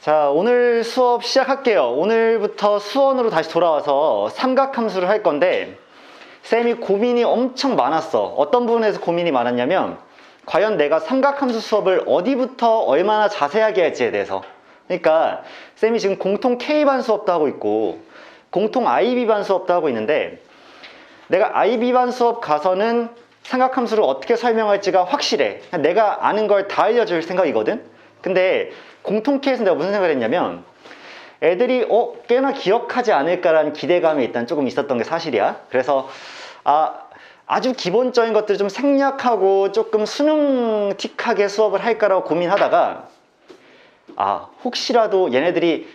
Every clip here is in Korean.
자, 오늘 수업 시작할게요. 오늘부터 수원으로 다시 돌아와서 삼각함수를 할 건데 쌤이 고민이 엄청 많았어. 어떤 부분에서 고민이 많았냐면 과연 내가 삼각함수 수업을 어디부터 얼마나 자세하게 할지에 대해서. 그러니까 쌤이 지금 공통 K반 수업도 하고 있고 공통 IB반 수업도 하고 있는데 내가 IB반 수업 가서는 삼각함수를 어떻게 설명할지가 확실해. 내가 아는 걸 다 알려줄 생각이거든. 근데 공통 K에서 내가 무슨 생각을 했냐면 애들이 꽤나 기억하지 않을까라는 기대감이 일단 조금 있었던 게 사실이야. 그래서 아주 기본적인 것들을 좀 생략하고 조금 수능틱하게 수업을 할까라고 고민하다가 혹시라도 얘네들이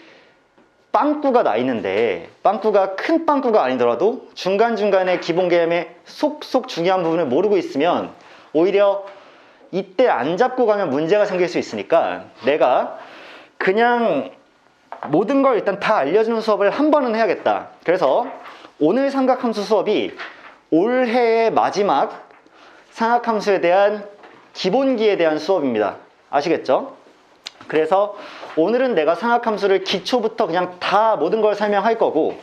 빵꾸가 나 있는데 빵꾸가 큰 빵꾸가 아니더라도 중간중간에 기본 개념의 속속 중요한 부분을 모르고 있으면 오히려 이때 안 잡고 가면 문제가 생길 수 있으니까 내가 그냥 모든 걸 일단 다 알려주는 수업을 한 번은 해야겠다. 그래서 오늘 삼각함수 수업이 올해의 마지막 삼각함수에 대한 기본기에 대한 수업입니다. 아시겠죠? 그래서 오늘은 내가 삼각함수를 기초부터 그냥 다 모든 걸 설명할 거고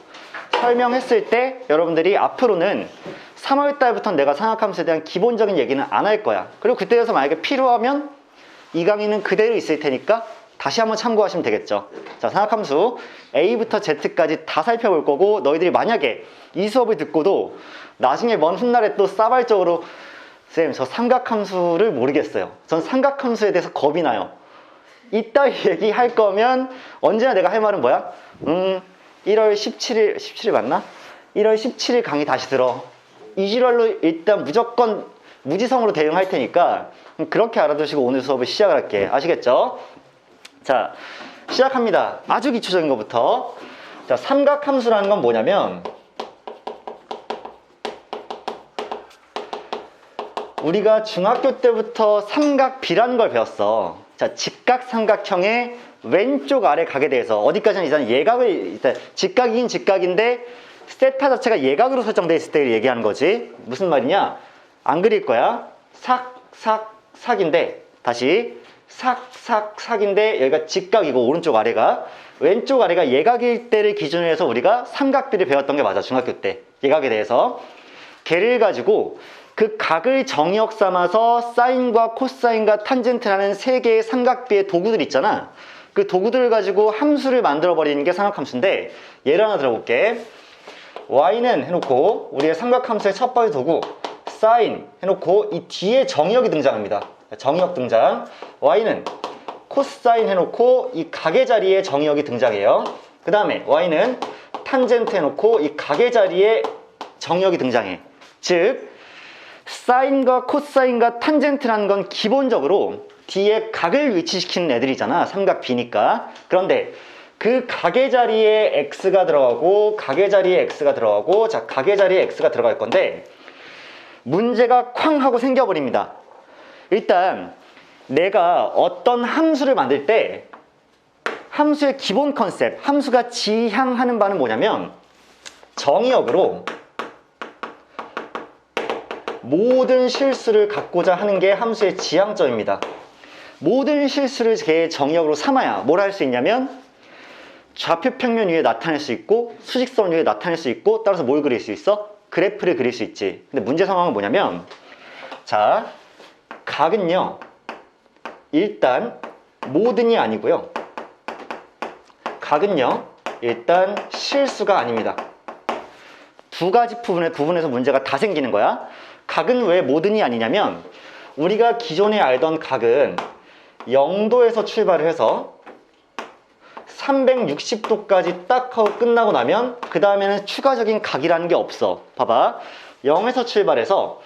설명했을 때 여러분들이 앞으로는 3월달부터는 내가 삼각함수에 대한 기본적인 얘기는 안 할 거야. 그리고 그때에서 만약에 필요하면 이 강의는 그대로 있을 테니까 다시 한번 참고하시면 되겠죠. 자, 삼각함수 A부터 Z까지 다 살펴볼 거고 너희들이 만약에 이 수업을 듣고도 나중에 먼 훗날에 또 싸발적으로 쌤, 저 삼각함수를 모르겠어요. 전 삼각함수에 대해서 겁이 나요. 이따 얘기할 거면 언제나 내가 할 말은 뭐야? 1월 17일 맞나? 1월 17일 강의 다시 들어. 이지랄로 일단 무조건 무지성으로 대응할 테니까 그렇게 알아두시고 오늘 수업을 시작을 할게. 아시겠죠? 자, 시작합니다. 아주 기초적인 것부터. 자, 삼각함수라는 건 뭐냐면 우리가 중학교 때부터 삼각비라는 걸 배웠어. 자, 직각삼각형의 왼쪽 아래 각에 대해서 어디까지는 일단 예각을 직각이긴 직각인데 세타 자체가 예각으로 설정되어 있을 때 얘기하는 거지. 무슨 말이냐? 안 그릴 거야. 삭인데 다시 삭인데 여기가 직각이고 오른쪽 아래가 왼쪽 아래가 예각일 때를 기준으로 해서 우리가 삼각비를 배웠던 게 맞아. 중학교 때 예각에 대해서 걔를 가지고 그 각을 정역 삼아서 사인과 코사인과 탄젠트라는 세 개의 삼각비의 도구들 있잖아. 그 도구들을 가지고 함수를 만들어 버리는 게 삼각함수인데 예를 하나 들어볼게. y는 해놓고 우리의 삼각함수의 첫 번째 도구 사인 해놓고 이 뒤에 정역이 등장합니다. 정역 등장. y는 코사인 해놓고 이 각의 자리에 정역이 등장해요. 그 다음에 y는 탄젠트 해놓고 이 각의 자리에 정역이 등장해. 즉 사인과 코사인과 탄젠트라는 건 기본적으로 뒤에 각을 위치시키는 애들이잖아. 삼각 B니까. 그런데 그 각의 자리에 x가 들어가고 각의 자리에 x가 들어가고 자, 각의 자리에 x가 들어갈 건데 문제가 쾅 하고 생겨버립니다. 일단 내가 어떤 함수를 만들 때 함수의 기본 컨셉, 함수가 지향하는 바는 뭐냐면 정역으로 모든 실수를 갖고자 하는 게 함수의 지향점입니다. 모든 실수를 걔의 정역으로 삼아야 뭘 할 수 있냐면 좌표 평면 위에 나타낼 수 있고 수직선 위에 나타낼 수 있고 따라서 뭘 그릴 수 있어? 그래프를 그릴 수 있지. 근데 문제 상황은 뭐냐면 자, 각은요 일단 모든이 아니고요 각은요 일단 실수가 아닙니다. 두 가지 부분에서 문제가 다 생기는 거야. 각은 왜 모든이 아니냐면 우리가 기존에 알던 각은 0도에서 출발을 해서 360도까지 딱 하고 끝나고 나면 그 다음에는 추가적인 각이라는 게 없어. 봐봐. 0에서 출발해서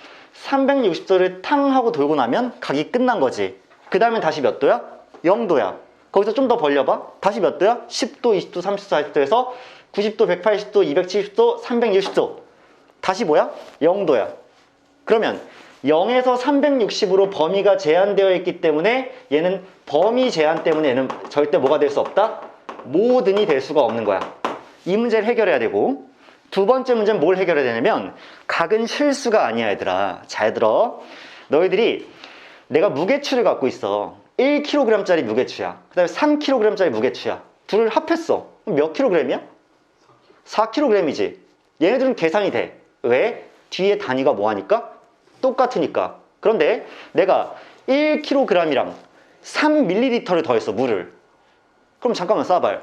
360도를 탕 하고 돌고 나면 각이 끝난 거지. 그 다음엔 다시 몇 도야? 0도야. 거기서 좀 더 벌려봐. 다시 몇 도야? 10도, 20도, 30도, 40도에서 90도, 180도, 270도, 360도. 다시 뭐야? 0도야. 그러면 0에서 360으로 범위가 제한되어 있기 때문에 얘는 범위 제한 때문에 얘는 절대 뭐가 될 수 없다? 모든이 될 수가 없는 거야. 이 문제를 해결해야 되고 두 번째 문제는 뭘 해결해야 되냐면 각은 실수가 아니야 얘들아. 잘 들어. 너희들이 내가 무게추를 갖고 있어. 1kg짜리 무게추야. 그 다음에 3kg짜리 무게추야. 둘을 합했어. 그럼 몇 kg이야? 4kg이지. 얘네들은 계산이 돼. 왜? 뒤에 단위가 뭐하니까? 똑같으니까. 그런데 내가 1kg이랑 3ml를 더했어, 물을. 그럼 잠깐만 써봐요.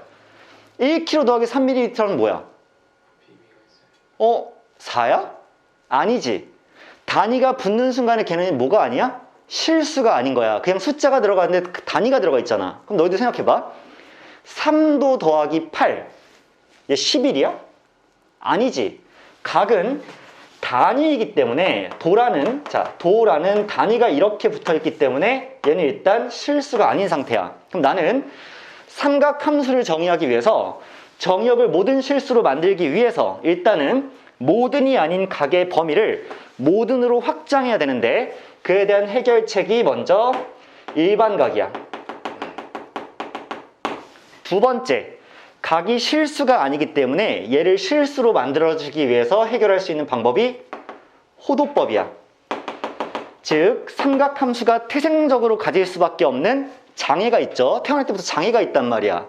1kg 더하기 3ml는 뭐야? 4야? 아니지. 단위가 붙는 순간에 걔는 뭐가 아니야? 실수가 아닌 거야. 그냥 숫자가 들어가는데 단위가 들어가 있잖아. 그럼 너희들 생각해봐. 3도 더하기 8. 얘 11이야? 아니지. 각은 단위이기 때문에 도라는 단위가 이렇게 붙어있기 때문에 얘는 일단 실수가 아닌 상태야. 그럼 나는 삼각함수를 정의하기 위해서 정의역을 모든 실수로 만들기 위해서 일단은 모든이 아닌 각의 범위를 모든으로 확장해야 되는데 그에 대한 해결책이 먼저 일반각이야. 두 번째, 각이 실수가 아니기 때문에 얘를 실수로 만들어주기 위해서 해결할 수 있는 방법이 호도법이야. 즉, 삼각함수가 태생적으로 가질 수밖에 없는 장애가 있죠. 태어날 때부터 장애가 있단 말이야.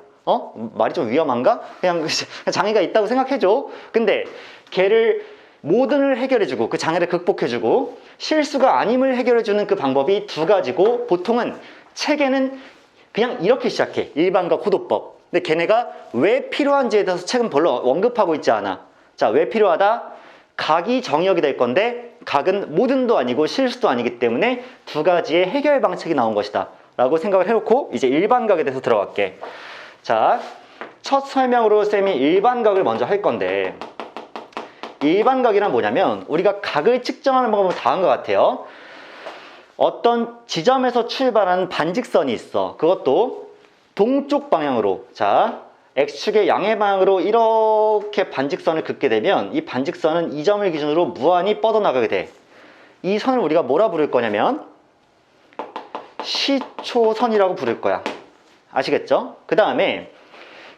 말이 좀 위험한가? 그냥 장애가 있다고 생각해줘. 근데 걔를 모든을 해결해주고 그 장애를 극복해주고 실수가 아님을 해결해주는 그 방법이 두 가지고 보통은 책에는 그냥 이렇게 시작해. 일반각 호도법. 근데 걔네가 왜 필요한지에 대해서 책은 별로 언급하고 있지 않아. 자, 왜 필요하다? 각이 정의역이 될 건데 각은 모든도 아니고 실수도 아니기 때문에 두 가지의 해결 방책이 나온 것이다 라고 생각을 해놓고 이제 일반각에 대해서 들어갈게. 자, 첫 설명으로 쌤이 일반각을 먼저 할 건데 일반각이란 뭐냐면 우리가 각을 측정하는 방법은 다른 것 같아요. 어떤 지점에서 출발하는 반직선이 있어. 그것도 동쪽 방향으로, 자, X축의 양의 방향으로 이렇게 반직선을 긋게 되면 이 반직선은 이 점을 기준으로 무한히 뻗어나가게 돼. 이 선을 우리가 뭐라 부를 거냐면 시초선이라고 부를 거야. 아시겠죠? 그 다음에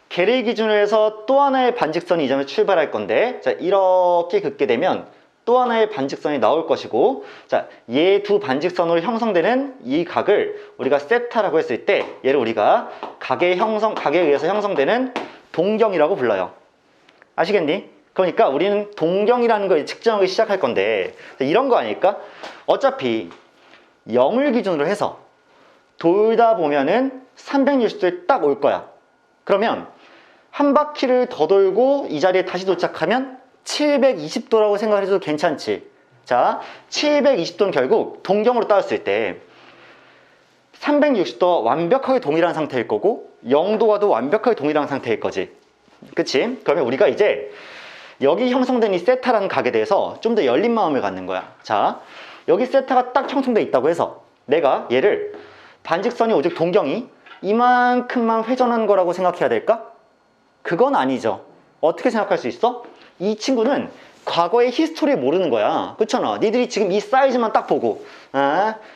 걔를 기준으로 해서 또 하나의 반직선이 이 점에 출발할 건데, 자, 이렇게 긋게 되면 또 하나의 반직선이 나올 것이고, 자, 얘 두 반직선으로 형성되는 이 각을 우리가 세타라고 했을 때 얘를 우리가 각에 의해서 형성되는 동경이라고 불러요. 아시겠니? 그러니까 우리는 동경이라는 걸 측정하기 시작할 건데 이런 거 아닐까? 어차피 0을 기준으로 해서 돌다 보면은 360도에 딱 올 거야. 그러면 한 바퀴를 더 돌고 이 자리에 다시 도착하면 720도라고 생각을 해도 괜찮지. 자, 720도는 결국 동경으로 따졌을 때 360도와 완벽하게 동일한 상태일 거고 0도와도 완벽하게 동일한 상태일 거지. 그치? 그러면 우리가 이제 여기 형성된 이 세타라는 각에 대해서 좀 더 열린 마음을 갖는 거야. 자, 여기 세타가 딱 형성돼 있다고 해서 내가 얘를 반직선이 오직 동경이 이만큼만 회전한 거라고 생각해야 될까? 그건 아니죠. 어떻게 생각할 수 있어? 이 친구는 과거의 히스토리를 모르는 거야. 그렇잖아. 니들이 지금 이 사이즈만 딱 보고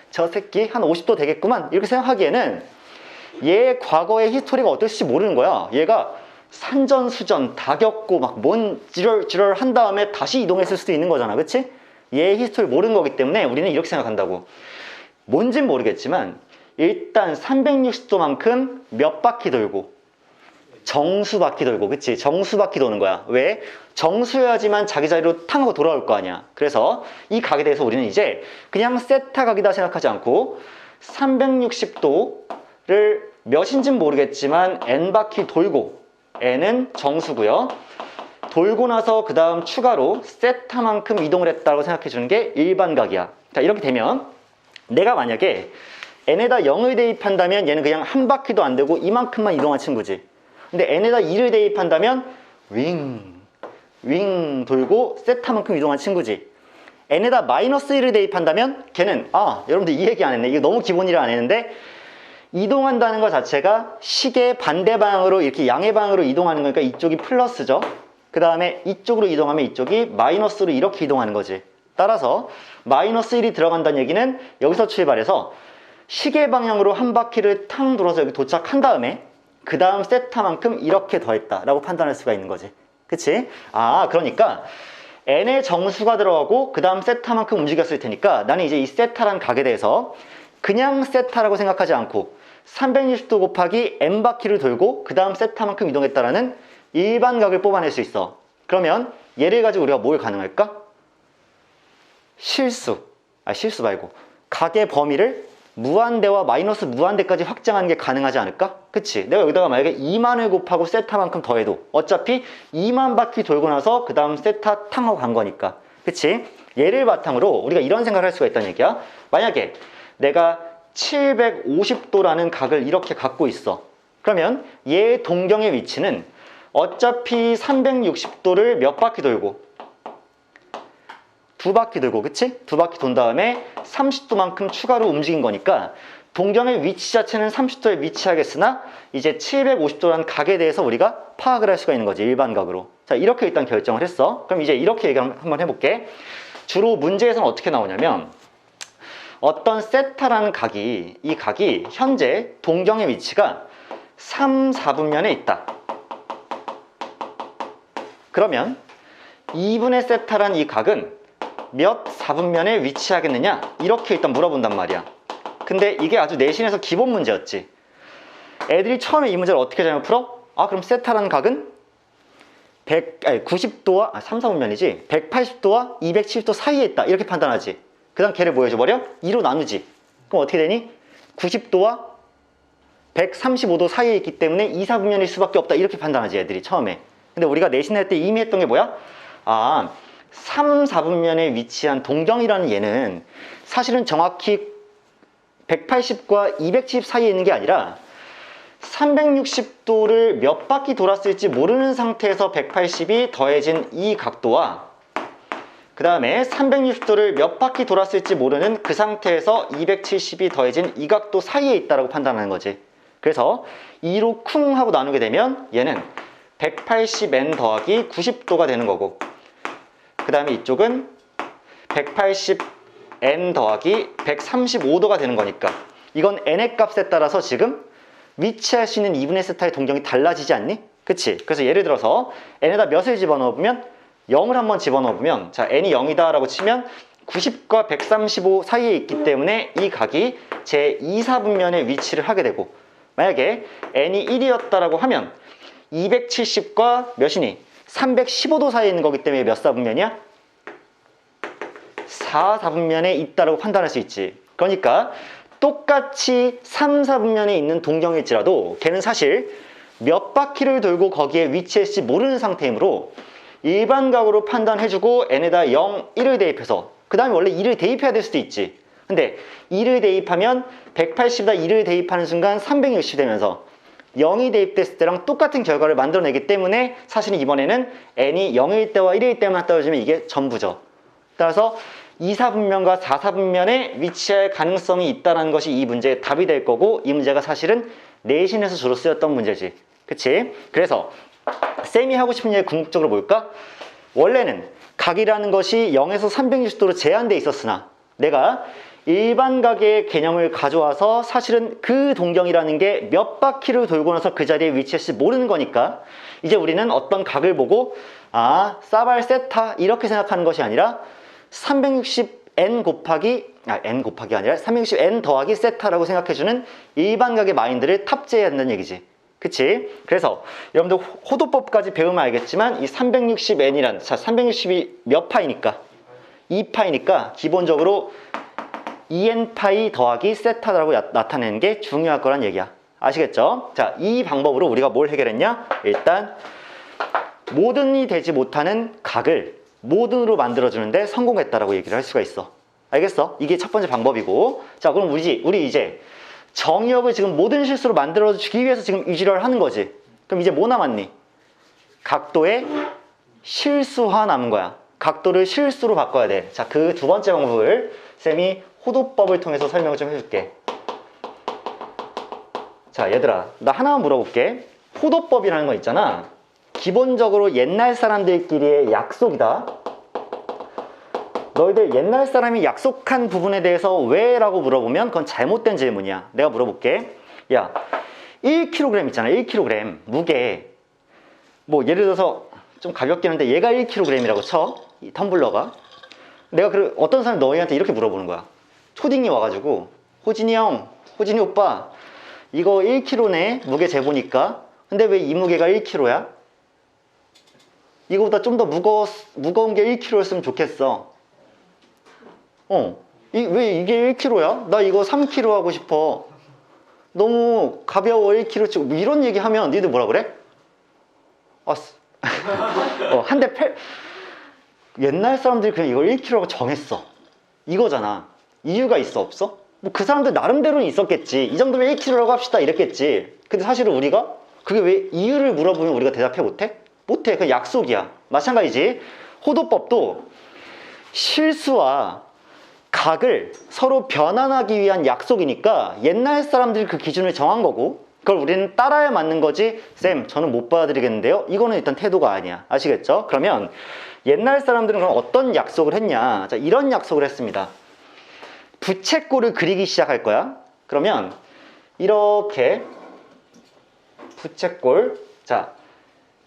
저 새끼 한 50도 되겠구만 이렇게 생각하기에는 얘 과거의 히스토리가 어떨지 모르는 거야. 얘가 산전수전 다 겪고 막 뭔 지럴 한 다음에 다시 이동했을 수도 있는 거잖아. 그치? 얘 히스토리 모르는 거기 때문에 우리는 이렇게 생각한다고. 뭔진 모르겠지만 일단 360도만큼 몇 바퀴 돌고 정수 바퀴 돌고, 그치? 정수 바퀴 도는 거야. 왜? 정수여야지만 자기 자리로 탕 하고 돌아올 거 아니야. 그래서 이 각에 대해서 우리는 이제 그냥 세타 각이다 생각하지 않고 360도를 몇인지는 모르겠지만 n 바퀴 돌고, n은 정수고요. 돌고 나서 그 다음 추가로 세타만큼 이동을 했다고 생각해 주는 게 일반각이야. 자, 이렇게 되면 내가 만약에 n에다 0을 대입한다면 얘는 그냥 한 바퀴도 안 되고 이만큼만 이동한 친구지. 근데 n에다 2를 대입한다면 윙 돌고 세타만큼 이동한 친구지. n에다 마이너스 1을 대입한다면 걔는 여러분들 이 얘기 안 했네. 이거 너무 기본이라 안 했는데 이동한다는 것 자체가 시계 반대 방향으로 이렇게 양의 방향으로 이동하는 거니까 이쪽이 플러스죠. 그 다음에 이쪽으로 이동하면 이쪽이 마이너스로 이렇게 이동하는 거지. 따라서 마이너스 1이 들어간다는 얘기는 여기서 출발해서 시계 방향으로 한 바퀴를 탕 돌아서 여기 도착한 다음에 그 다음 세타만큼 이렇게 더했다 라고 판단할 수가 있는 거지. 그치? 그러니까 n의 정수가 들어가고 그 다음 세타만큼 움직였을 테니까 나는 이제 이 세타라는 각에 대해서 그냥 세타라고 생각하지 않고 360도 곱하기 n바퀴를 돌고 그 다음 세타만큼 이동했다라는 일반각을 뽑아낼 수 있어. 그러면 얘를 가지고 우리가 뭘 가능할까? 실수 말고 각의 범위를 무한대와 마이너스 무한대까지 확장하는 게 가능하지 않을까? 그치? 내가 여기다가 만약에 2만을 곱하고 세타만큼 더해도 어차피 2만 바퀴 돌고 나서 그 다음 세타 탕하고 간 거니까. 그치? 얘를 바탕으로 우리가 이런 생각을 할 수가 있다는 얘기야. 만약에 내가 750도라는 각을 이렇게 갖고 있어. 그러면 얘 동경의 위치는 어차피 360도를 몇 바퀴 돌고? 2바퀴 돌고, 그치? 2바퀴 돈 다음에 30도만큼 추가로 움직인 거니까 동경의 위치 자체는 30도에 위치하겠으나 이제 750도라는 각에 대해서 우리가 파악을 할 수가 있는 거지, 일반각으로. 자, 이렇게 일단 결정을 했어. 그럼 이제 이렇게 얘기 한번 해볼게. 주로 문제에서는 어떻게 나오냐면 어떤 세타라는 각이, 이 각이 현재 동경의 위치가 3, 4분면에 있다. 그러면 2분의 세타라는 이 각은 몇 4분면에 위치하겠느냐? 이렇게 일단 물어본단 말이야. 근데 이게 아주 내신에서 기본 문제였지. 애들이 처음에 이 문제를 어떻게 잘못 풀어? 그럼 세타라는 각은 90도와 3, 4분면이지 180도와 270도 사이에 있다 이렇게 판단하지. 그 다음 걔를 뭐 해줘버려? 2로 나누지. 그럼 어떻게 되니? 90도와 135도 사이에 있기 때문에 2, 4분면일 수밖에 없다 이렇게 판단하지, 애들이 처음에. 근데 우리가 내신할 때 이미 했던 게 뭐야? 3, 4분면에 위치한 동경이라는 얘는 사실은 정확히 180과 270 사이에 있는 게 아니라 360도를 몇 바퀴 돌았을지 모르는 상태에서 180이 더해진 이 각도와 그 다음에 360도를 몇 바퀴 돌았을지 모르는 그 상태에서 270이 더해진 이 각도 사이에 있다고 판단하는 거지. 그래서 2로 쿵 하고 나누게 되면 얘는 180n 더하기 90도가 되는 거고, 그 다음에 이쪽은 180n 더하기 135도가 되는 거니까 이건 n의 값에 따라서 지금 위치할 수 있는 2분의 세타의 동경이 달라지지 않니? 그치? 그래서 예를 들어서 n에다 몇을 집어넣어보면 0을 한번 집어넣어보면, 자, n이 0이다 라고 치면 90과 135 사이에 있기 때문에 이 각이 제 2, 4분면에 위치를 하게 되고, 만약에 n이 1이었다 라고 하면 270과 몇이니? 315도 사이에 있는 거기 때문에 몇 4분면이야? 4, 4분면에 있다라고 판단할 수 있지. 그러니까 똑같이 3, 4분면에 있는 동경일지라도 걔는 사실 몇 바퀴를 돌고 거기에 위치했을지 모르는 상태이므로 일반각으로 판단해주고 n에다 0, 1을 대입해서, 그 다음에 원래 2를 대입해야 될 수도 있지. 근데 2를 대입하면 180에다 2를 대입하는 순간 360이 되면서 0이 대입됐을 때랑 똑같은 결과를 만들어내기 때문에 사실은 이번에는 n이 0일 때와 1일 때만 떨어지면 이게 전부죠. 따라서 2, 4분면과 4, 4분면에 위치할 가능성이 있다는 것이 이 문제의 답이 될 거고, 이 문제가 사실은 내신에서 주로 쓰였던 문제지. 그치? 그래서 쌤이 하고 싶은 얘기 궁극적으로 뭘까? 원래는 각이라는 것이 0에서 360도로 제한되어 있었으나 내가 일반각의 개념을 가져와서 사실은 그 동경이라는 게 몇 바퀴를 돌고 나서 그 자리에 위치했을지 모르는 거니까 이제 우리는 어떤 각을 보고 사발 세타 이렇게 생각하는 것이 아니라 360n 곱하기 아니라 360n 더하기 세타라고 생각해주는 일반각의 마인드를 탑재해야 한다는 얘기지. 그치? 그래서 여러분들 호도법까지 배우면 알겠지만 이 360n이란, 자, 360이 몇 파이니까? 2파이니까 기본적으로 2n파이 더하기 세타라고 나타내는 게 중요할 거란 얘기야. 아시겠죠? 자, 이 방법으로 우리가 뭘 해결했냐? 일단 모든이 되지 못하는 각을 모든으로 만들어주는데 성공했다라고 얘기를 할 수가 있어. 알겠어? 이게 첫 번째 방법이고, 자, 그럼 우리 이제 정의역을 지금 모든 실수로 만들어주기 위해서 지금 유지를 하는 거지. 그럼 이제 뭐 남았니? 각도의 실수화 남은 거야. 각도를 실수로 바꿔야 돼. 자, 그 두 번째 방법을 쌤이 호도법을 통해서 설명을 좀 해줄게. 자, 얘들아, 나 하나만 물어볼게. 호도법이라는 거 있잖아. 기본적으로 옛날 사람들끼리의 약속이다. 너희들 옛날 사람이 약속한 부분에 대해서 왜? 라고 물어보면 그건 잘못된 질문이야. 내가 물어볼게. 야, 1kg 있잖아. 1kg 무게. 뭐 예를 들어서 좀 가볍긴 한데 얘가 1kg이라고 쳐. 이 텀블러가. 내가 어떤 사람이 너희한테 이렇게 물어보는 거야. 초딩이 와가지고 호진이 형, 호진이 오빠, 이거 1kg네 무게 재보니까. 근데 왜 이 무게가 1kg야? 이거보다 좀 더 무거운 게 1kg였으면 좋겠어. 왜 이게 1kg야? 나 이거 3kg 하고 싶어. 너무 가벼워 1kg 뭐 이런 얘기 하면 니들 뭐라 그래? 한 대 옛날 사람들이 그냥 이걸 1kg라고 정했어. 이거잖아. 이유가 있어 없어? 뭐 그 사람들 나름대로는 있었겠지. 이 정도면 1kg라고 합시다 이랬겠지. 근데 사실은 우리가 그게 왜 이유를 물어보면 우리가 대답해 못해? 못해. 그냥 약속이야. 마찬가지지. 호도법도 실수와 각을 서로 변환하기 위한 약속이니까 옛날 사람들이 그 기준을 정한 거고 그걸 우리는 따라야 맞는 거지. 쌤 저는 못 받아들이겠는데요. 이거는 일단 태도가 아니야. 아시겠죠? 그러면 옛날 사람들은 그럼 어떤 약속을 했냐. 자, 이런 약속을 했습니다. 부채꼴을 그리기 시작할 거야. 그러면 이렇게 부채꼴. 자,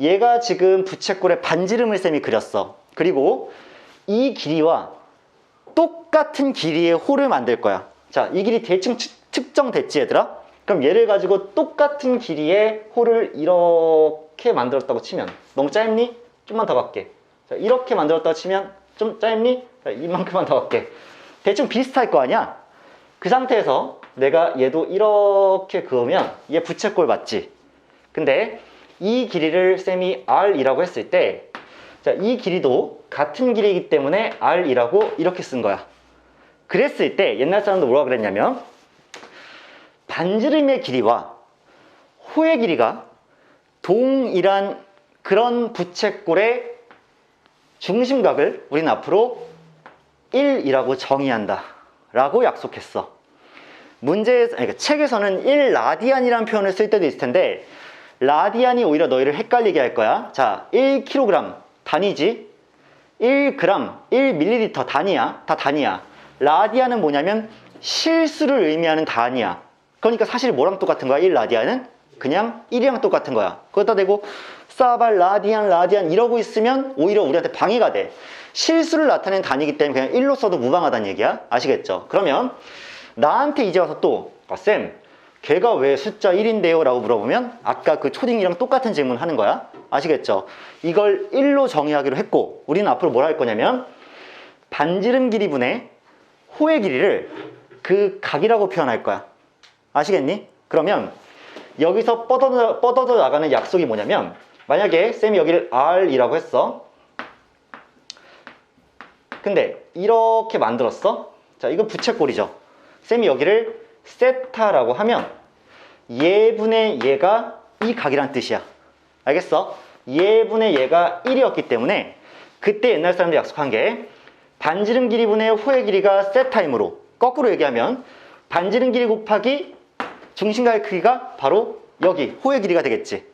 얘가 지금 부채꼴에 반지름을 쌤이 그렸어. 그리고 이 길이와 똑같은 길이의 홀을 만들 거야. 자, 이 길이 대충 측정됐지 얘들아? 그럼 얘를 가지고 똑같은 길이의 홀을 이렇게 만들었다고 치면 너무 짧니? 좀만 더 갈게. 자, 이렇게 만들었다고 치면 좀 짧니? 자, 이만큼만 더 갈게. 대충 비슷할 거 아니야? 그 상태에서 내가 얘도 이렇게 그으면 얘 부채꼴 맞지? 근데 이 길이를 쌤이 R이라고 했을 때 자, 이 길이도 같은 길이기 때문에 R이라고 이렇게 쓴 거야. 그랬을 때 옛날 사람도 뭐라 그랬냐면 반지름의 길이와 호의 길이가 동일한 그런 부채꼴의 중심각을 우리는 앞으로 1이라고 정의한다 라고 약속했어. 그러니까 책에서는 1라디안이라는 표현을 쓸 때도 있을 텐데 라디안이 오히려 너희를 헷갈리게 할 거야. 자, 1kg 단위지. 1g, 1ml 단위야. 다 단위야. 라디안은 뭐냐면 실수를 의미하는 단위야. 그러니까 사실 뭐랑 똑같은 거야? 1라디안은 그냥 1이랑 똑같은 거야. 거기다 대고 싸발 라디안 이러고 있으면 오히려 우리한테 방해가 돼. 실수를 나타내는 단위이기 때문에 그냥 1로 써도 무방하다는 얘기야. 아시겠죠? 그러면 나한테 이제 와서 또 쌤 걔가 왜 숫자 1인데요? 라고 물어보면 아까 그 초딩이랑 똑같은 질문 하는 거야. 아시겠죠? 이걸 1로 정의하기로 했고 우리는 앞으로 뭘 할 거냐면 반지름 길이분의 호의 길이를 그 각이라고 표현할 거야. 아시겠니? 그러면 여기서 뻗어져 나가는 약속이 뭐냐면 만약에 쌤이 여기를 R이라고 했어. 근데 이렇게 만들었어. 자, 이거 부채꼴이죠. 쌤이 여기를 세타라고 하면 얘분의 얘가 이 각이란 뜻이야. 알겠어? 얘분의 얘가 1이었기 때문에 그때 옛날 사람들이 약속한 게 반지름 길이분의 호의 길이가 세타이므로 거꾸로 얘기하면 반지름 길이 곱하기 중심각의 크기가 바로 여기 호의 길이가 되겠지.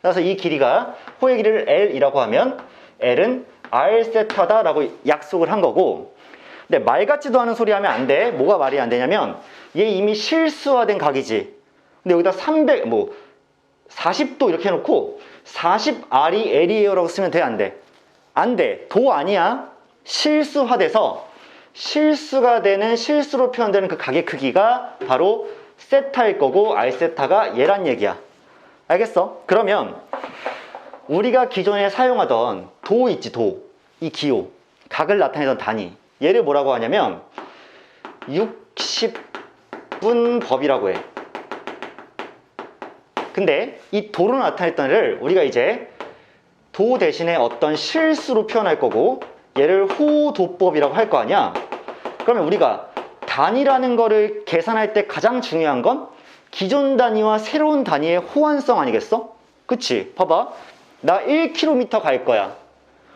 그래서 이 길이가 호의 길이를 L이라고 하면 L은 R 세타다 라고 약속을 한 거고 근데 말 같지도 않은 소리 하면 안 돼. 뭐가 말이 안 되냐면 얘 이미 실수화된 각이지. 근데 여기다 40도 이렇게 해놓고 40R이 L이에요 라고 쓰면 돼? 안 돼? 안 돼. 도 아니야. 실수화돼서 실수가 되는 실수로 표현되는 그 각의 크기가 바로 세타일 거고 R 세타가 얘란 얘기야. 알겠어? 그러면 우리가 기존에 사용하던 도 있지 도. 이 기호. 각을 나타내던 단위. 얘를 뭐라고 하냐면 60분법이라고 해. 근데 이 도로 나타냈던 애를 우리가 이제 도 대신에 어떤 실수로 표현할 거고 얘를 호도법이라고 할 거 아니야. 그러면 우리가 단위라는 거를 계산할 때 가장 중요한 건 기존 단위와 새로운 단위의 호환성 아니겠어? 그치? 봐봐. 나 1km 갈 거야.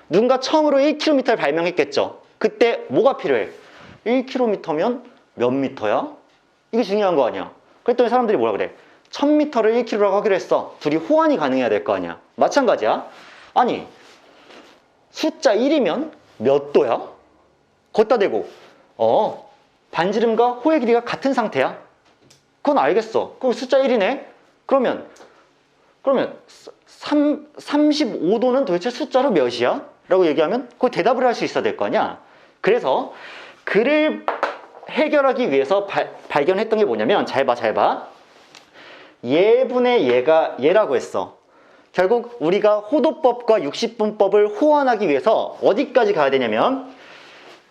누군가 처음으로 1km를 발명했겠죠. 그때 뭐가 필요해? 1km면 몇 미터야? 이게 중요한 거 아니야. 그랬더니 사람들이 뭐라 그래? 1000m를 1km라고 하기로 했어. 둘이 호환이 가능해야 될 거 아니야. 마찬가지야. 아니 숫자 1이면 몇 도야? 걷다 대고 반지름과 호의 길이가 같은 상태야. 그건 알겠어. 그럼 숫자 1이네? 그러면 35도는 도대체 숫자로 몇이야? 라고 얘기하면 그 대답을 할 수 있어야 될 거 아니야. 그래서 글을 해결하기 위해서 발견했던 게 뭐냐면 잘 봐. 얘분의 얘가 얘라고 했어. 결국 우리가 호도법과 60분법을 호환하기 위해서 어디까지 가야 되냐면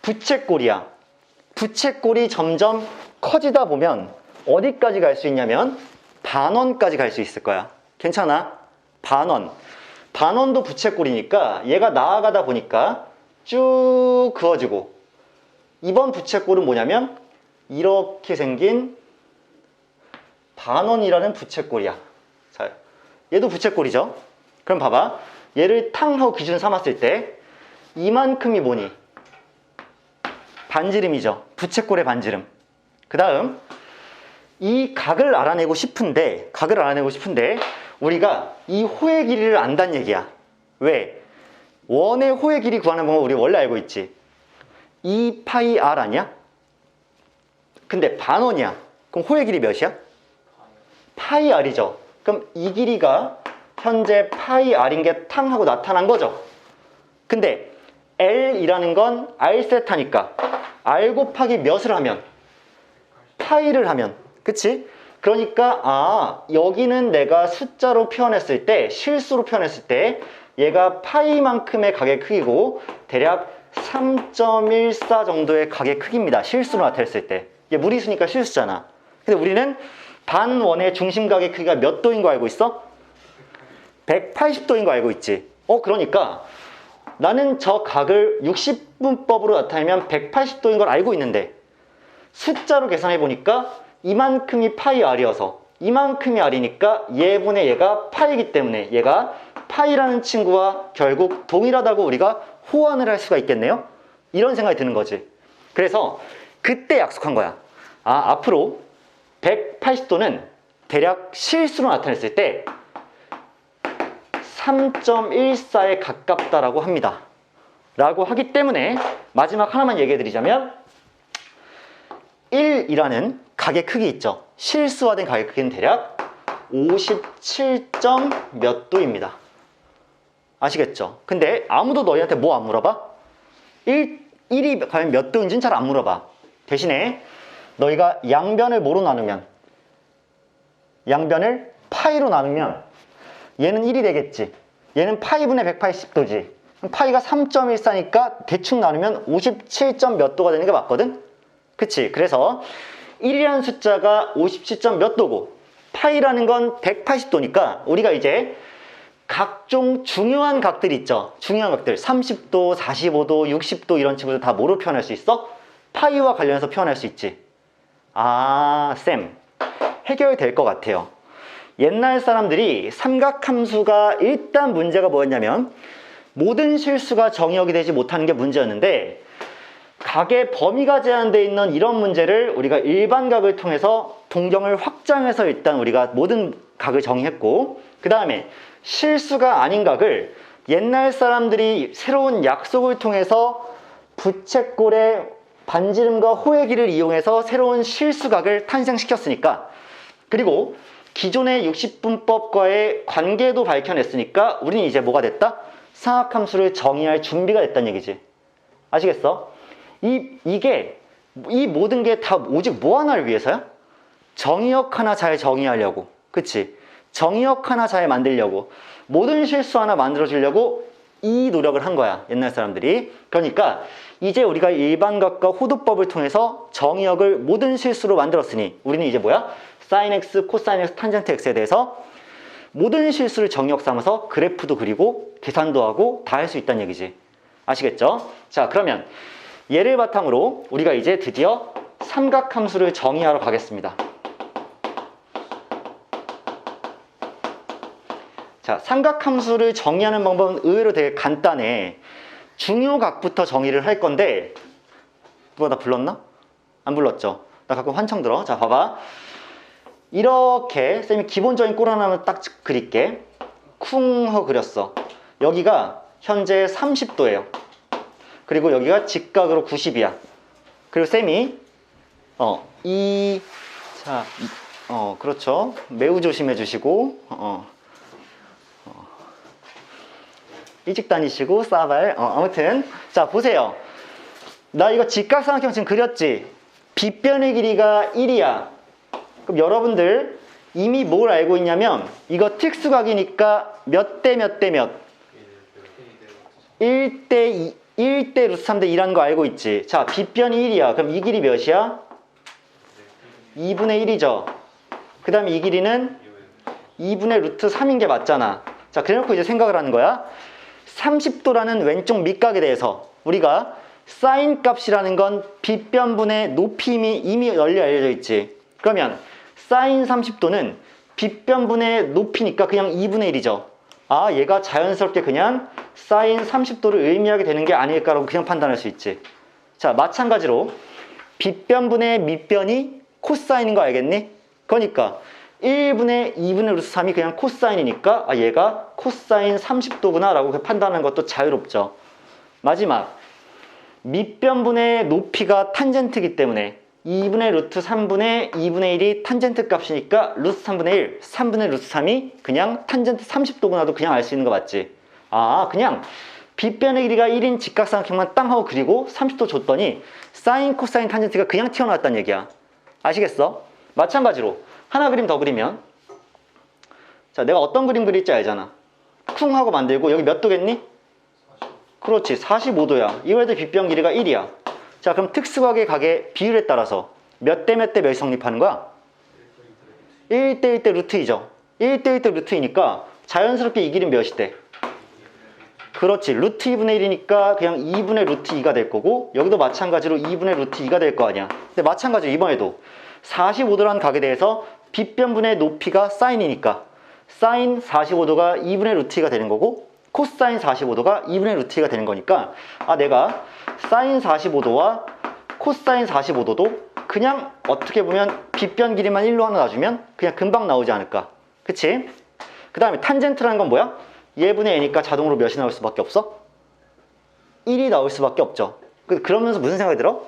부채꼴이야. 부채꼴이 점점 커지다 보면 어디까지 갈 수 있냐면 반원까지 갈 수 있을 거야. 괜찮아? 반원. 반원도 부채꼴이니까 얘가 나아가다 보니까 쭉 그어지고, 이번 부채꼴은 뭐냐면 이렇게 생긴 반원이라는 부채꼴이야. 자, 얘도 부채꼴이죠. 그럼 봐봐. 얘를 탕 하고 기준 삼았을 때 이만큼이 뭐니? 반지름이죠. 부채꼴의 반지름. 그 다음 이 각을 알아내고 싶은데 우리가 이 호의 길이를 안다는 얘기야. 왜? 원의 호의 길이 구하는 방법 우리 원래 알고 있지. 2파이 r 아니야? 근데 반원이야. 그럼 호의 길이 몇이야? 파이 r이죠. 그럼 이 길이가 현재 파이 r인 게 탕 하고 나타난 거죠. 근데 L이라는 건 R세타니까 R 곱하기 몇을 하면? 파이를 하면. 그치? 그러니까 여기는 내가 숫자로 표현했을 때, 실수로 표현했을 때 얘가 파이만큼의 각의 크기고 대략 3.14 정도의 각의 크기입니다. 실수로 나타냈을 때. 이게 무리수니까 실수잖아. 근데 우리는 반원의 중심각의 크기가 몇 도인 거 알고 있어? 180도인 거 알고 있지. 그러니까 나는 저 각을 60분법으로 나타내면 180도인 걸 알고 있는데 숫자로 계산해 보니까 이만큼이 파이 r이어서 이만큼이 r이니까 얘분의 얘가 파이기 때문에 얘가 파이라는 친구와 결국 동일하다고 우리가 호환을 할 수가 있겠네요. 이런 생각이 드는 거지. 그래서 그때 약속한 거야. 앞으로 180도는 대략 실수로 나타냈을 때 3.14에 가깝다라고 합니다. 라고 하기 때문에 마지막 하나만 얘기해 드리자면 1이라는 각의 크기 있죠. 실수화된 각의 크기는 대략 57. 몇 도입니다. 아시겠죠? 근데 아무도 너희한테 뭐 안 물어봐? 1이 과연 몇 도인지는 잘 안 물어봐. 대신에 너희가 양변을 뭐로 나누면, 양변을 파이로 나누면 얘는 1이 되겠지. 얘는 파이분의 180도지. 파이가 3.14니까 대충 나누면 57. 몇 도가 되는 게 맞거든? 그치? 그래서 1이라는 숫자가 57. 몇 도고 파이라는 건 180도니까 우리가 이제 각종 중요한 각들 있죠. 중요한 각들 30도, 45도, 60도 이런 친구들 다 뭐로 표현할 수 있어? 파이와 관련해서 표현할 수 있지. 쌤, 해결될 것 같아요. 옛날 사람들이 삼각함수가 일단 문제가 뭐였냐면 모든 실수가 정의역이 되지 못하는 게 문제였는데 각의 범위가 제한되어 있는 이런 문제를 우리가 일반각을 통해서 동경을 확장해서 일단 우리가 모든 각을 정의했고, 그 다음에 실수가 아닌 각을 옛날 사람들이 새로운 약속을 통해서 부채꼴의 반지름과 호의 길이를 이용해서 새로운 실수각을 탄생시켰으니까, 그리고 기존의 60분법과의 관계도 밝혀냈으니까 우리는 이제 뭐가 됐다? 상학함수를 정의할 준비가 됐다는 얘기지. 아시겠어? 이게 이 모든 게 다 오직 뭐 하나를 위해서야? 정의역 하나 잘 정의하려고. 그치? 정의역 하나 잘 만들려고. 모든 실수 하나 만들어주려고 이 노력을 한 거야, 옛날 사람들이. 그러니까 이제 우리가 일반각과 호도법을 통해서 정의역을 모든 실수로 만들었으니 우리는 이제 뭐야? sin x, 코사인 x, 탄젠트 x에 대해서 모든 실수를 정의역 삼아서 그래프도 그리고 계산도 하고 다 할 수 있다는 얘기지. 아시겠죠? 자, 그러면 얘를 바탕으로 우리가 이제 드디어 삼각함수를 정의하러 가겠습니다. 자, 삼각함수를 정의하는 방법은 의외로 되게 간단해. 중요각부터 정의를 할 건데, 누가 나 불렀나? 안 불렀죠? 나 가끔 환청 들어. 자, 봐봐. 이렇게 쌤이 기본적인 꼴 하나만 딱 그릴게. 쿵 하고 그렸어. 여기가 현재 30도예요. 그리고 여기가 직각으로 90이야. 그리고 쌤이 그렇죠. 매우 조심해 주시고 일찍 다니시고 싸발. 아무튼 자, 보세요. 나 이거 직각삼각형 지금 그렸지? 빗변의 길이가 1이야. 그럼 여러분들 이미 뭘 알고 있냐면 이거 특수각이니까 몇 대 몇 대 몇? 1대 2, 1대 루트 3대 2라는 거 알고 있지. 자, 빗변이 1이야. 그럼 이 길이 몇이야? 2분의 1이죠. 그 다음에 이 길이는 2분의 루트 3인 게 맞잖아. 자, 그래놓고 이제 생각을 하는 거야. 30도라는 왼쪽 밑각에 대해서 우리가 사인 값이라는 건 빗변분의 높이 이미 널리 알려져 있지. 그러면 사인 30도는 빗변분의 높이니까 그냥 2분의 1이죠. 아, 얘가 자연스럽게 그냥 사인 30도를 의미하게 되는 게 아닐까라고 그냥 판단할 수 있지. 자, 마찬가지로 빗변분의 밑변이 코사인인 거 알겠니? 그러니까 1분의 2분의 루트 3이 그냥 코사인이니까 아, 얘가 코사인 30도구나 라고 판단하는 것도 자유롭죠. 마지막 밑변분의 높이가 탄젠트이기 때문에 2분의 루트 3분의 2분의 1이 탄젠트 값이니까 루트 3분의 1, 3분의 루트 3이 그냥 탄젠트 30도구나도 그냥 알 수 있는 거 맞지? 아, 그냥 빗변의 길이가 1인 직각삼각형만 땅 하고 그리고 30도 줬더니 사인, 코사인, 탄젠트가 그냥 튀어나왔다는 얘기야. 아시겠어? 마찬가지로 하나 그림 더 그리면 자, 내가 어떤 그림 그릴지 알잖아. 쿵 하고 만들고 여기 몇 도겠니? 그렇지, 45도야. 이외에도 빗변 길이가 1이야. 자, 그럼 특수각의 각의 비율에 따라서 몇 대 몇 대 몇이 성립하는 거야? 1대 1대 루트 2죠. 1대 1대 루트 2니까 자연스럽게 이 길이는 몇이 돼? 그렇지, 루트 2분의 1이니까 그냥 2분의 루트 2가 될 거고 여기도 마찬가지로 2분의 루트 2가 될 거 아니야. 근데 마찬가지로 이번에도 45도라는 각에 대해서 빗변분의 높이가 사인이니까 사인 45도가 2분의 루트 2가 되는 거고 코사인 45도가 2분의 루트 2가 되는 거니까 아, 내가 사인 45도와 코사인 45도도 그냥 어떻게 보면 빗변 길이만 1로 하나 놔주면 그냥 금방 나오지 않을까. 그치? 그 다음에 탄젠트라는 건 뭐야? 예분의 n이니까 자동으로 몇이 나올 수밖에 없어? 1이 나올 수밖에 없죠. 그러면서 무슨 생각이 들어?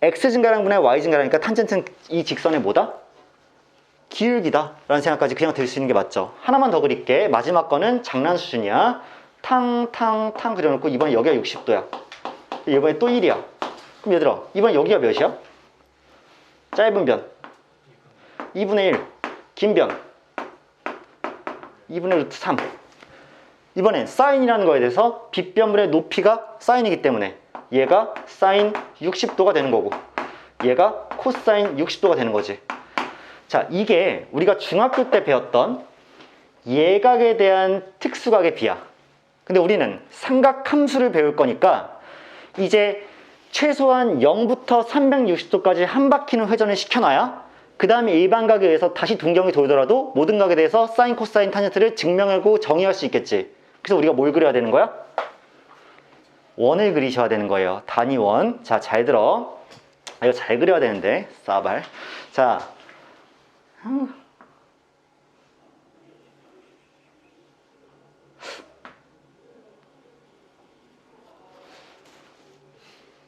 x 증가량 분의 y 증가량이니까 탄젠트는 이 직선의 뭐다? 기울기다 라는 생각까지 그냥 들 수 있는 게 맞죠. 하나만 더 그릴게. 마지막 거는 장난 수준이야. 탕 그려놓고 이번에 여기가 60도야. 이번에 또 1이야. 그럼 얘들아, 이번에 여기가 몇이야? 짧은 변 2분의 1, 긴 변 2분의 루트 3. 이번엔 사인이라는 거에 대해서 빗변분의 높이가 사인이기 때문에 얘가 사인 60도가 되는 거고 얘가 코사인 60도가 되는 거지. 자, 이게 우리가 중학교 때 배웠던 예각에 대한 특수각의 비야. 근데 우리는 삼각함수를 배울 거니까 이제 최소한 0부터 360도까지 한 바퀴는 회전을 시켜놔야 그 다음에 일반각에 의해서 다시 동경이 돌더라도 모든 각에 대해서 사인, 코사인, 탄젠트를 증명하고 정의할 수 있겠지. 그래서 우리가 뭘 그려야 되는 거야? 원을 그리셔야 되는 거예요. 단위원. 자, 잘 들어. 이거 잘 그려야 되는데 싸발. 자,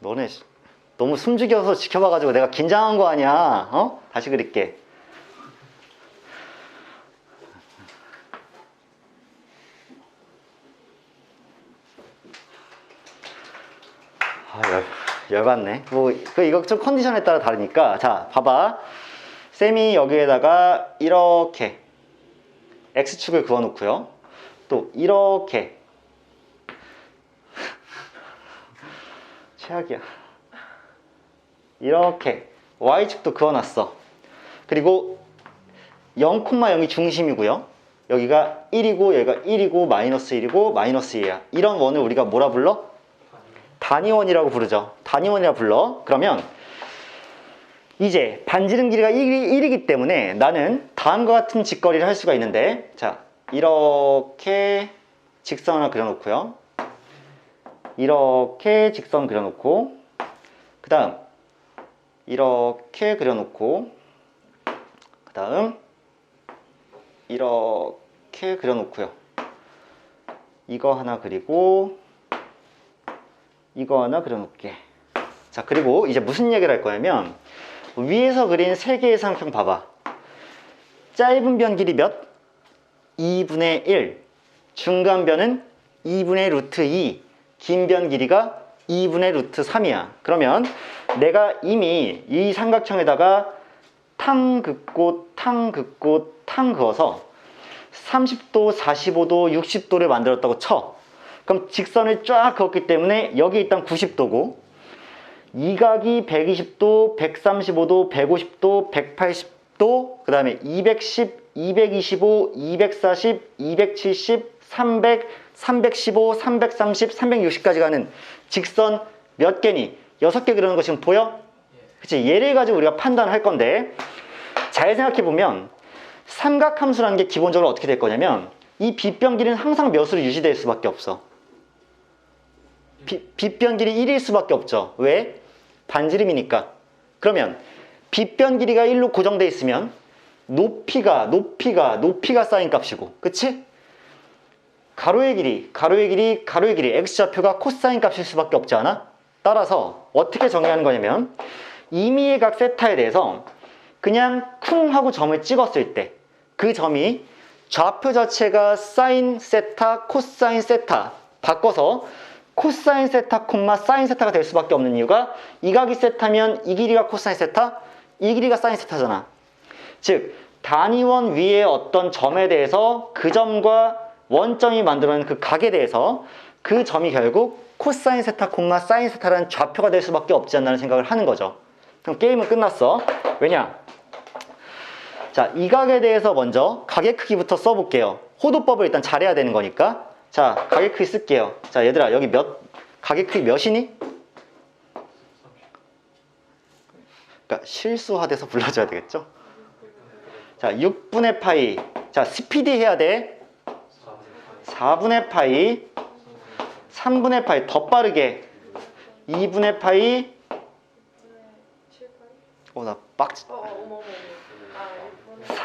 너네 너무 숨죽여서 지켜봐가지고 내가 긴장한 거 아니야. 어? 다시 그릴게. 아, 열받네. 뭐 이거 좀 컨디션에 따라 다르니까. 자, 봐봐. 쌤이 여기에다가 이렇게 x축을 그어놓고요. 또 이렇게 최악이야. 이렇게 y축도 그어놨어. 그리고 0,0이 중심이고요. 여기가 1이고 여기가 1이고 마이너스 1이고 마이너스 2야. 이런 원을 우리가 뭐라 불러? 단위원이라고 부르죠. 단위원이라 불러. 그러면 이제 반지름 길이가 1이기 때문에 나는 다음과 같은 직거리를 할 수가 있는데, 자, 이렇게 직선 하나 그려놓고요. 이렇게 직선 그려놓고, 그 다음 이렇게 그려놓고, 그 다음 이렇게 그려놓고요. 이거 하나 그리고 이거 하나 그려놓게. 자, 그리고 이제 무슨 얘기를 할 거냐면 위에서 그린 세 개의 삼각형 봐봐. 짧은 변 길이 몇? 2분의 1. 중간 변은 2분의 루트 2. 긴 변 길이가 2분의 루트 3이야. 그러면 내가 이미 이 삼각형에다가 탕 긋고 탕 긋고 탕 그어서 30도, 45도, 60도를 만들었다고 쳐. 그럼 직선을 쫙 그었기 때문에 여기 일단 90도고 이 각이 120도, 135도, 150도, 180도, 그 다음에 210, 225, 240, 270, 300, 315, 330, 360까지 가는 직선 몇 개니? 6개 그리는 거 지금 보여? 그치? 얘를 가지고 우리가 판단할 건데 잘 생각해보면 삼각함수라는 게 기본적으로 어떻게 될 거냐면 이 빗변 길이는 항상 몇으로 유지될 수밖에 없어. 빗변 길이 1일 수밖에 없죠. 왜? 반지름이니까. 그러면 빗변 길이가 1로 고정돼 있으면 높이가 사인 값이고, 그치? 가로의 길이 x좌표가 코사인 값일 수밖에 없지 않아? 따라서 어떻게 정의하는 거냐면 임의의 각 세타에 대해서 그냥 쿵 하고 점을 찍었을 때 그 점이 좌표 자체가 사인 세타, 코사인 세타 바꿔서 코사인 세타, 사인 세타가 될 수밖에 없는 이유가 이 각이 세타면 이 길이가 코사인 세타, 이 길이가 사인 세타잖아. 즉 단위원 위에 어떤 점에 대해서 그 점과 원점이 만들어낸 그 각에 대해서 그 점이 결국 코사인 세타, 사인 세타라는 좌표가 될 수밖에 없지 않나는 생각을 하는 거죠. 그럼 게임은 끝났어. 왜냐? 자, 이 각에 대해서 먼저 각의 크기부터 써볼게요. 호도법을 일단 잘해야 되는 거니까. 자, 각의 크기 쓸게요. 자, 얘들아, 여기 각의 크기 몇이니? 그러니까 실수화돼서 불러줘야 되겠죠? 자, 6분의 파이. 자, 스피디 해야 돼. 4분의 파이. 3분의 파이. 더 빠르게. 2분의 파이. 나 빡치.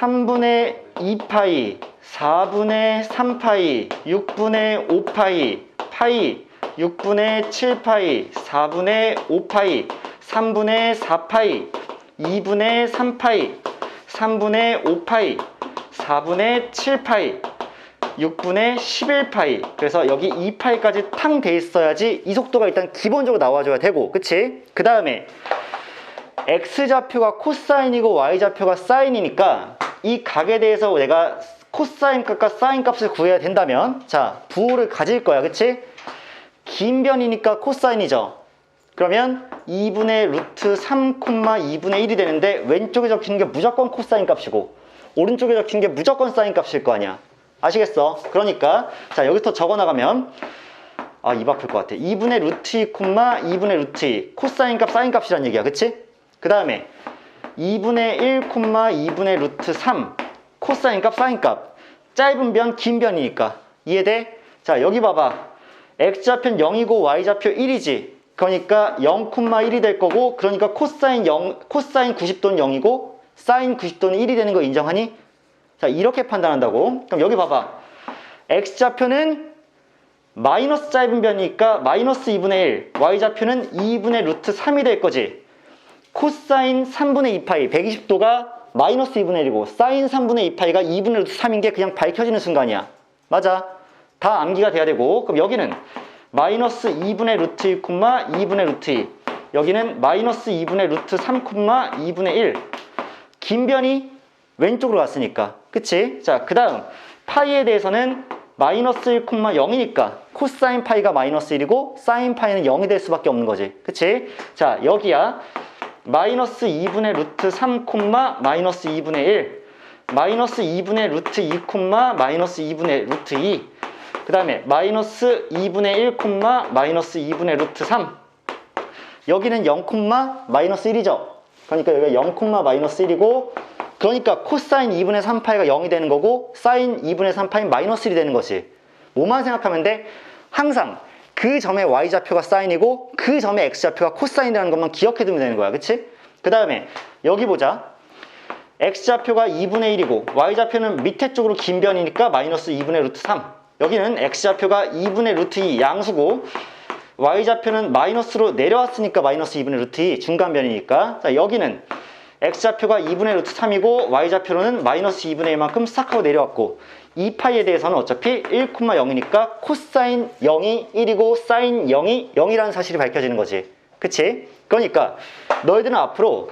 3분의 2파이, 4분의 3파이, 6분의 5파이, 파이, 6분의 7파이, 4분의 5파이, 3분의 4파이, 2분의 3파이, 3분의 5파이, 4분의 7파이, 6분의 11파이. 그래서 여기 2파이까지 탕 돼 있어야지 이 속도가 일단 기본적으로 나와줘야 되고, 그치? 그 다음에 x좌표가 코사인이고 y좌표가 사인이니까 이 각에 대해서 내가 코사인 값과 사인 값을 구해야 된다면, 자, 부호를 가질 거야, 그치? 긴 변이니까 코사인이죠. 그러면 2분의 루트 3, 2분의 1이 되는데 왼쪽에 적히는 게 무조건 코사인 값이고 오른쪽에 적히는 게 무조건 사인 값일 거 아니야. 아시겠어? 그러니까 자, 여기서 적어 나가면 입 아플 것 같아. 2분의 루트 2, 2분의 루트 2 코사인 값, 사인 값이란 얘기야, 그치? 그 다음에 2분의 1, 2분의 루트 3 코사인 값, 사인 값. 짧은 변, 긴 변이니까 이해돼? 자, 여기 봐봐. x좌표는 0이고 y좌표 1이지. 그러니까 0,1이 될 거고, 그러니까 코사인 90도는 0이고 사인 90도는 1이 되는 거 인정하니? 자, 이렇게 판단한다고. 그럼 여기 봐봐. x좌표는 마이너스 짧은 변이니까 마이너스 2분의 1, y좌표는 2분의 루트 3이 될 거지. 코사인 3분의 2파이 120도가 마이너스 2분의 1이고 사인 3분의 2파이가 2분의 루트 3인 게 그냥 밝혀지는 순간이야. 맞아. 다 암기가 돼야 되고, 그럼 여기는 마이너스 2분의 루트 1, 2분의 루트 2. 여기는 마이너스 2분의 루트 3, 2분의 1. 긴 변이 왼쪽으로 갔으니까. 그치? 자, 그 다음 파이에 대해서는 마이너스 1, 0이니까 코사인 파이가 마이너스 1이고 사인 파이는 0이 될 수밖에 없는 거지. 그치? 자, 여기야. 마이너스 2분의 루트 3, 마이너스 2분의 1, 마이너스 2분의 루트 2, 마이너스 2분의 루트 2, 그 다음에 마이너스 2분의 1, 마이너스 2분의 루트 3. 여기는 0, 마이너스 1이죠. 그러니까 여기가 0, 마이너스 1이고, 그러니까 코사인 2분의 3파이가 0이 되는 거고 사인 2분의 3파이 마이너스 1이 되는 거지. 뭐만 생각하면 돼? 항상 그 점의 y좌표가 사인이고 그 점의 x좌표가 코사인이라는 것만 기억해두면 되는 거야. 그치? 그 다음에 여기 보자. x좌표가 2분의 1이고 y좌표는 밑에 쪽으로 긴 변이니까 마이너스 2분의 루트 3. 여기는 x좌표가 2분의 루트 2 양수고 y좌표는 마이너스로 내려왔으니까 마이너스 2분의 루트 2 중간 변이니까. 자, 여기는 x좌표가 2분의 루트 3이고 y좌표로는 마이너스 2분의 1만큼 싹 하고 내려왔고 2파이에 대해서는 어차피 1,0이니까 코사인 0이 1이고 사인 0이 0이라는 사실이 밝혀지는 거지. 그치? 그러니까 너희들은 앞으로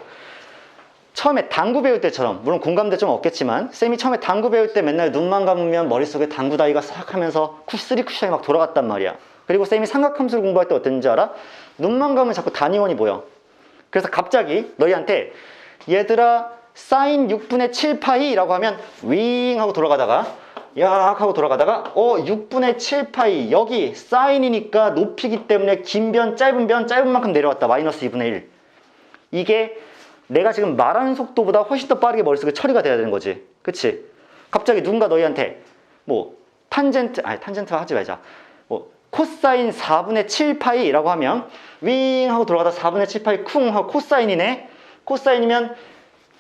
처음에 당구 배울 때처럼, 물론 공감대 좀 없겠지만 쌤이 처음에 당구 배울 때 맨날 눈만 감으면 머릿속에 당구 다이가 싹 하면서 쓰리 쿠션이 막 돌아갔단 말이야. 그리고 쌤이 삼각함수를 공부할 때 어땠는지 알아? 눈만 감으면 자꾸 단위원이 보여. 그래서 갑자기 너희한테 얘들아 사인 6분의 7파이 라고 하면 윙 하고 돌아가다가 약 하고 돌아가다가 6분의 7파이 여기 사인이니까 높이기 때문에 긴 변 짧은 만큼 내려왔다. 마이너스 2분의 1. 이게 내가 지금 말하는 속도보다 훨씬 더 빠르게 머릿속에 처리가 돼야 되는 거지. 그치? 갑자기 누군가 너희한테 뭐 탄젠트 하지 말자. 뭐 코사인 4분의 7파이 라고 하면 윙 하고 돌아가다 4분의 7파이 쿵 하고 코사인이네. 코사인이면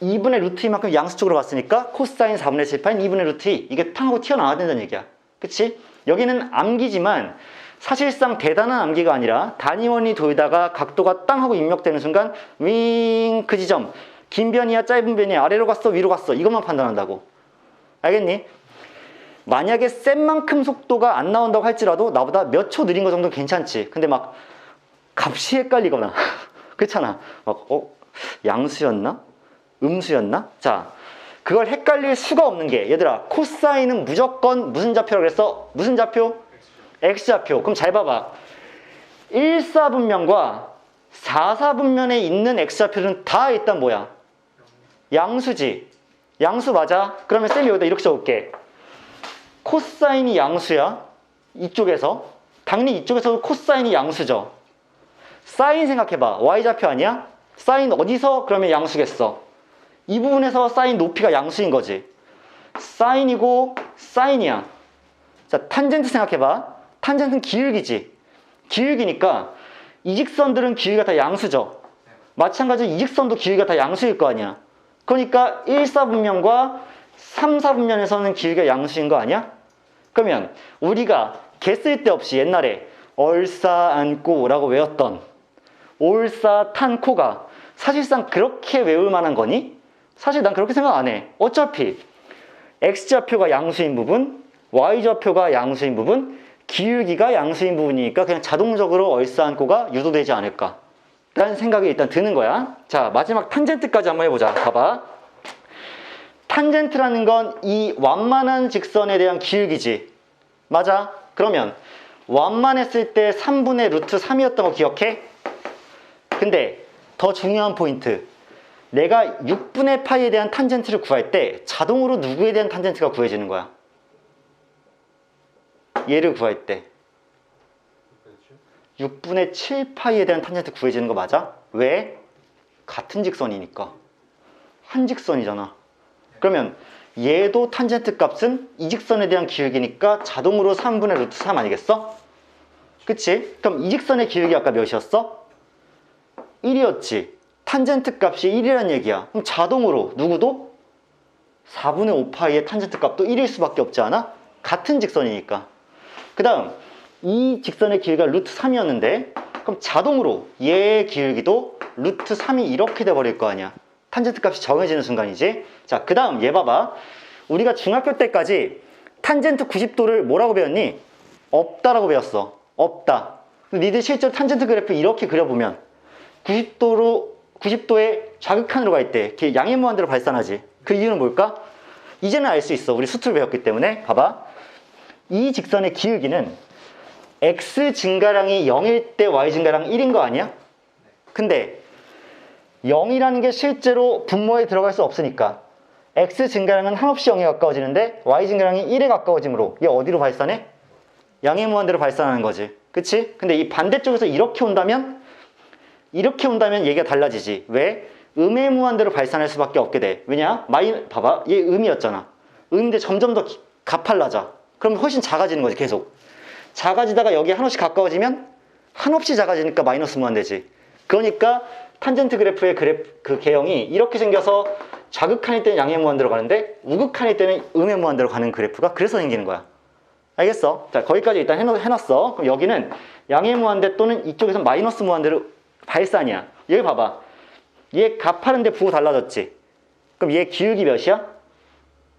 2분의 루트 2만큼 양수 쪽으로 갔으니까 코사인 4분의 7파인 2분의 루트 2 이게 탕 하고 튀어나와야 된다는 얘기야. 그치? 여기는 암기지만 사실상 대단한 암기가 아니라 단위원이 돌다가 각도가 땅 하고 입력되는 순간 윙 그 지점 긴 변이야 짧은 변이야 아래로 갔어 위로 갔어 이것만 판단한다고. 알겠니? 만약에 센 만큼 속도가 안 나온다고 할지라도 나보다 몇 초 느린 거 정도는 괜찮지. 근데 막 값이 헷갈리거나 그렇잖아. 막 양수였나? 음수였나? 자, 그걸 헷갈릴 수가 없는 게 얘들아 코사인은 무조건 무슨 좌표라고 그랬어? 무슨 좌표? X좌표. 그럼 잘 봐봐. 1사분면과 4사분면에 있는 X좌표는 다 일단 뭐야? 양수지. 양수 맞아? 그러면 쌤이 여기다 이렇게 적을게. 코사인이 양수야. 이쪽에서. 당연히 이쪽에서도 코사인이 양수죠. 사인 생각해봐. Y좌표 아니야? 사인 어디서 그러면 양수겠어? 이 부분에서 사인 높이가 양수인 거지. 사인이고 사인이야. 자, 탄젠트 생각해봐. 탄젠트는 기울기지. 기울기니까 이 직선들은 기울기가 다 양수죠. 마찬가지로 이 직선도 기울기가 다 양수일 거 아니야. 그러니까 1사분면과 3사분면에서는 기울기가 양수인 거 아니야? 그러면 우리가 개 쓸 데 없이 옛날에 얼싸안고 라고 외웠던 올싸탄코가 사실상 그렇게 외울 만한 거니? 사실 난 그렇게 생각 안 해. 어차피 X좌표가 양수인 부분, Y좌표가 양수인 부분, 기울기가 양수인 부분이니까 그냥 자동적으로 얼싸안고가 유도되지 않을까 라는 생각이 일단 드는 거야. 자, 마지막 탄젠트까지 한번 해보자. 봐봐. 탄젠트라는 건 이 완만한 직선에 대한 기울기지. 맞아? 그러면 완만했을 때 3분의 루트 3이었던 거 기억해? 근데 더 중요한 포인트. 내가 6분의 파이에 대한 탄젠트를 구할 때 자동으로 누구에 대한 탄젠트가 구해지는 거야? 얘를 구할 때 6분의 7파이에 대한 탄젠트 구해지는 거 맞아? 왜? 같은 직선이니까. 한 직선이잖아. 그러면 얘도 탄젠트 값은 이 직선에 대한 기울기니까 자동으로 3분의 루트 3 아니겠어? 그치? 그럼 이 직선의 기울기 아까 몇이었어? 1이었지. 탄젠트 값이 1이란 얘기야. 그럼 자동으로 누구도 4분의 5파이의 탄젠트 값도 1일 수밖에 없지 않아? 같은 직선이니까. 그 다음 이 직선의 길이가 루트 3이었는데 그럼 자동으로 얘의 기울기도 루트 3이 이렇게 돼버릴 거 아니야. 탄젠트 값이 정해지는 순간이지. 자, 그 다음 얘 봐봐. 우리가 중학교 때까지 탄젠트 90도를 뭐라고 배웠니? 없다라고 배웠어. 없다. 니들 실제로 탄젠트 그래프 이렇게 그려보면 90도에 좌극한으로 갈 때 양의 무한대로 발산하지. 그 이유는 뭘까? 이제는 알 수 있어. 우리 수트를 배웠기 때문에. 봐봐. 이 직선의 기울기는 x 증가량이 0일 때 y 증가량 1인 거 아니야? 근데 0이라는 게 실제로 분모에 들어갈 수 없으니까 x 증가량은 한없이 0에 가까워지는데 y 증가량이 1에 가까워지므로 얘 어디로 발산해? 양의 무한대로 발산하는 거지. 그치? 근데 이 반대쪽에서 이렇게 온다면 얘기가 달라지지. 왜? 음의 무한대로 발산할 수밖에 없게 돼. 왜냐? 봐봐. 얘 음이었잖아. 음인데 점점 더 가팔라져. 그럼 훨씬 작아지는 거지. 계속 작아지다가 여기 한없이 가까워지면 한없이 작아지니까 마이너스 무한대지. 그러니까 탄젠트 그래프의 그 개형이 이렇게 생겨서 좌극한일 때는 양의 무한대로 가는데 우극한일 때는 음의 무한대로 가는 그래프가 그래서 생기는 거야. 알겠어? 자, 거기까지 일단 해놨어. 그럼 여기는 양의 무한대 또는 이쪽에서 마이너스 무한대로 발산이야. 여기 봐봐. 얘 값하는데 부호 달라졌지. 그럼 얘 기울기 몇이야?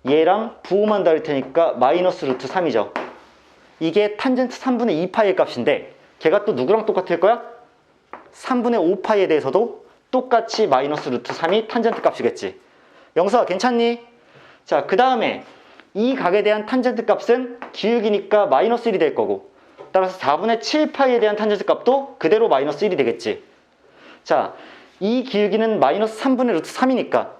얘랑 부호만 다를 테니까 마이너스 루트 3이죠. 이게 탄젠트 3분의 2파이의 값인데 걔가 또 누구랑 똑같을 거야? 3분의 5파이에 대해서도 똑같이 마이너스 루트 3이 탄젠트 값이겠지. 영서아 괜찮니? 자, 그 다음에 이 각에 대한 탄젠트 값은 기울기니까 마이너스 1이 될 거고, 따라서 4분의 7파이에 대한 탄젠트 값도 그대로 마이너스 1이 되겠지. 자, 이 기울기는 마이너스 3분의 루트 3이니까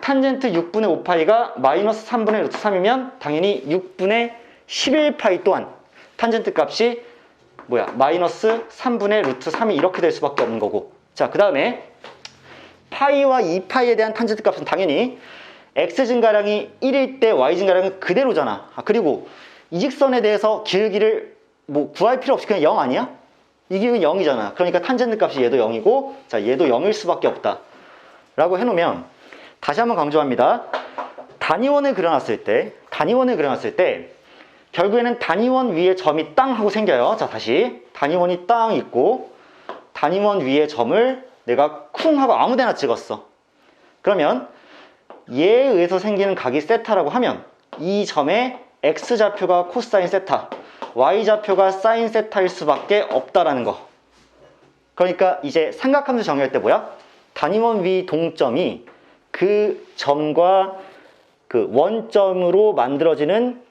탄젠트 6분의 5파이가 마이너스 3분의 루트 3이면 당연히 6분의 11파이 또한 탄젠트 값이 마이너스 3분의 루트 3이 이렇게 될 수밖에 없는 거고. 자, 그 다음에 파이와 2파이에 대한 탄젠트 값은 당연히 x 증가량이 1일 때 y 증가량은 그대로잖아. 그리고 이 직선에 대해서 기울기를 구할 필요 없이 그냥 0 아니야? 이 기울기는 0이잖아. 그러니까 탄젠트 값이 얘도 0이고, 자, 얘도 0일 수밖에 없다 라고 해놓으면, 다시 한번 강조합니다. 단위원을 그려놨을 때 결국에는 단위원 위에 점이 땅 하고 생겨요. 자, 다시 단위원이 땅 있고 단위원 위에 점을 내가 쿵 하고 아무 데나 찍었어. 그러면 얘에 의해서 생기는 각이 세타라고 하면 이 점의 x좌표가 코사인 세타, y좌표가 사인 세타일 수밖에 없다라는 거. 그러니까 이제 삼각함수 정의할 때 단위원 위 동점이 그 점과 그 원점으로 만들어지는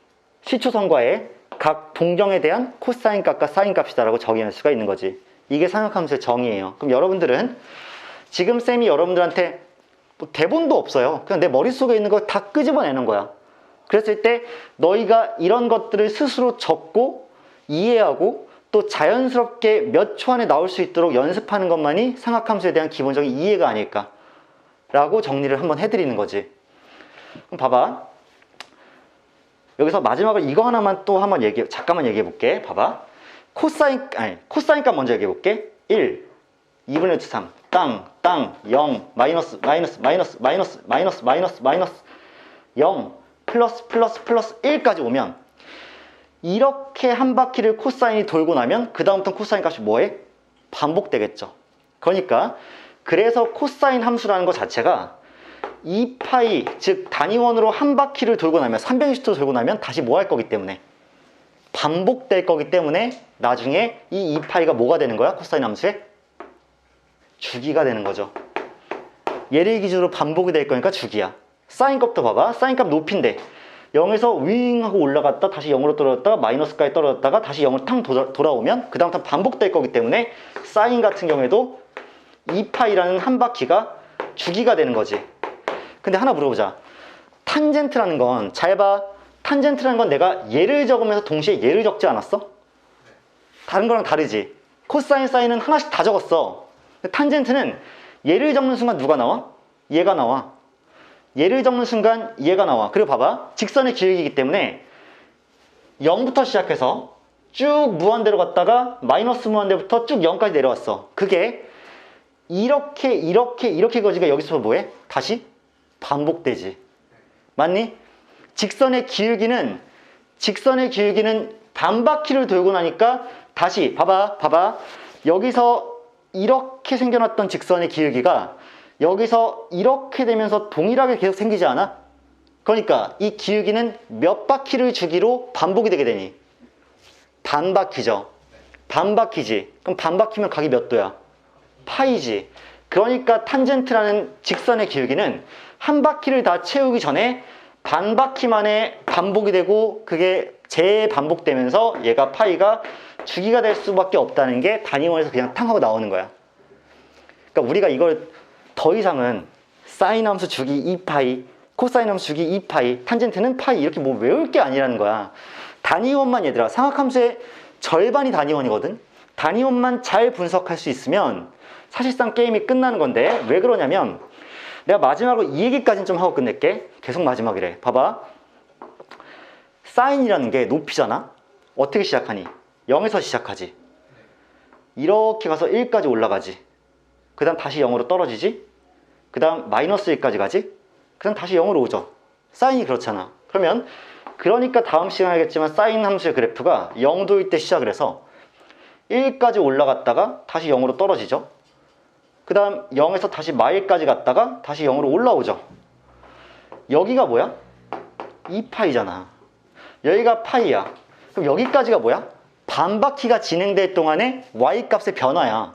시초선과의 각 동경에 대한 코사인 값과 사인 값이다라고 정의할 수가 있는 거지. 이게 삼각함수의 정의예요. 그럼 여러분들은 지금 쌤이 여러분들한테 대본도 없어요. 그냥 내 머릿속에 있는 거 다 끄집어내는 거야. 그랬을 때 너희가 이런 것들을 스스로 적고 이해하고 또 자연스럽게 몇 초 안에 나올 수 있도록 연습하는 것만이 삼각함수에 대한 기본적인 이해가 아닐까 라고 정리를 한번 해드리는 거지. 그럼 봐봐. 여기서 마지막으로 이거 하나만 또 한번 잠깐만 얘기해 볼게. 봐봐. 코사인 값 먼저 얘기해 볼게. 1, 2분의 루트 3, 땅, 0, 마이너스, 0, 플러스 1까지 오면 이렇게 한 바퀴를 코사인이 돌고 나면 그 다음부터 코사인 값이 뭐해? 반복되겠죠. 그러니까 그래서 코사인 함수라는 것 자체가 2파이, 즉 단위원으로 한 바퀴를 돌고 나면 360도 돌고 나면 다시 뭐 할 거기 때문에 반복될 거기 때문에 나중에 이 2파이가 뭐가 되는 거야? 코사인 함수의 주기가 되는 거죠. 얘를 기준으로 반복이 될 거니까 주기야. 사인 값도 봐봐. 사인 값 높인데 0에서 윙 하고 올라갔다 다시 0으로 떨어졌다가 마이너스까지 떨어졌다가 다시 0으로 탕 돌아오면 그 다음부터 반복될 거기 때문에 사인 같은 경우에도 2파이라는 한 바퀴가 주기가 되는 거지. 근데 하나 물어보자. 탄젠트라는 건 잘 봐. 탄젠트라는 건 내가 얘를 적으면서 동시에 얘를 적지 않았어? 다른 거랑 다르지. 코사인, 사인은 하나씩 다 적었어. 근데 탄젠트는 얘를 적는 순간 누가 나와? 얘가 나와. 얘를 적는 순간 얘가 나와. 그리고 봐봐. 직선의 기울기이기 때문에 0부터 시작해서 쭉 무한대로 갔다가 마이너스 무한대부터 쭉 0까지 내려왔어. 그게 이렇게 거지가 여기서 뭐해? 다시 반복되지. 맞니? 직선의 기울기는 반바퀴를 돌고 나니까 다시 봐봐. 여기서 이렇게 생겨났던 직선의 기울기가 여기서 이렇게 되면서 동일하게 계속 생기지 않아? 그러니까 이 기울기는 몇 바퀴를 주기로 반복이 되게 되니? 반바퀴죠. 반바퀴지. 그럼 반바퀴면 각이 몇 도야? 파이지. 그러니까 탄젠트라는 직선의 기울기는 한 바퀴를 다 채우기 전에 반바퀴 만에 반복이 되고 그게 재반복되면서 얘가 파이가 주기가 될 수밖에 없다는 게 단위원에서 그냥 탕 하고 나오는 거야. 그러니까 우리가 이걸 더 이상은 사인 함수 주기 2파이, 코사인 함수 주기 2파이, 탄젠트는 파이 이렇게 뭐 외울 게 아니라는 거야. 단위원만 얘들아, 삼각함수의 절반이 단위원이거든. 단위원만 잘 분석할 수 있으면 사실상 게임이 끝나는 건데 왜 그러냐면 내가 마지막으로 이 얘기까지는 좀 하고 끝낼게. 계속 마지막이래. 봐봐. 사인이라는 게 높이잖아. 어떻게 시작하니? 0에서 시작하지. 이렇게 가서 1까지 올라가지. 그 다음 다시 0으로 떨어지지. 그 다음 마이너스 1까지 가지. 그 다음 다시 0으로 오죠. 사인이 그렇잖아. 그러니까 다음 시간에 알겠지만 사인 함수의 그래프가 0도일 때 시작을 해서 1까지 올라갔다가 다시 0으로 떨어지죠. 그 다음 0에서 다시 마일까지 갔다가 다시 0으로 올라오죠. 여기가 뭐야? 2파이잖아. 여기가 파이야. 그럼 여기까지가 뭐야? 반바퀴가 진행될 동안에 y값의 변화야.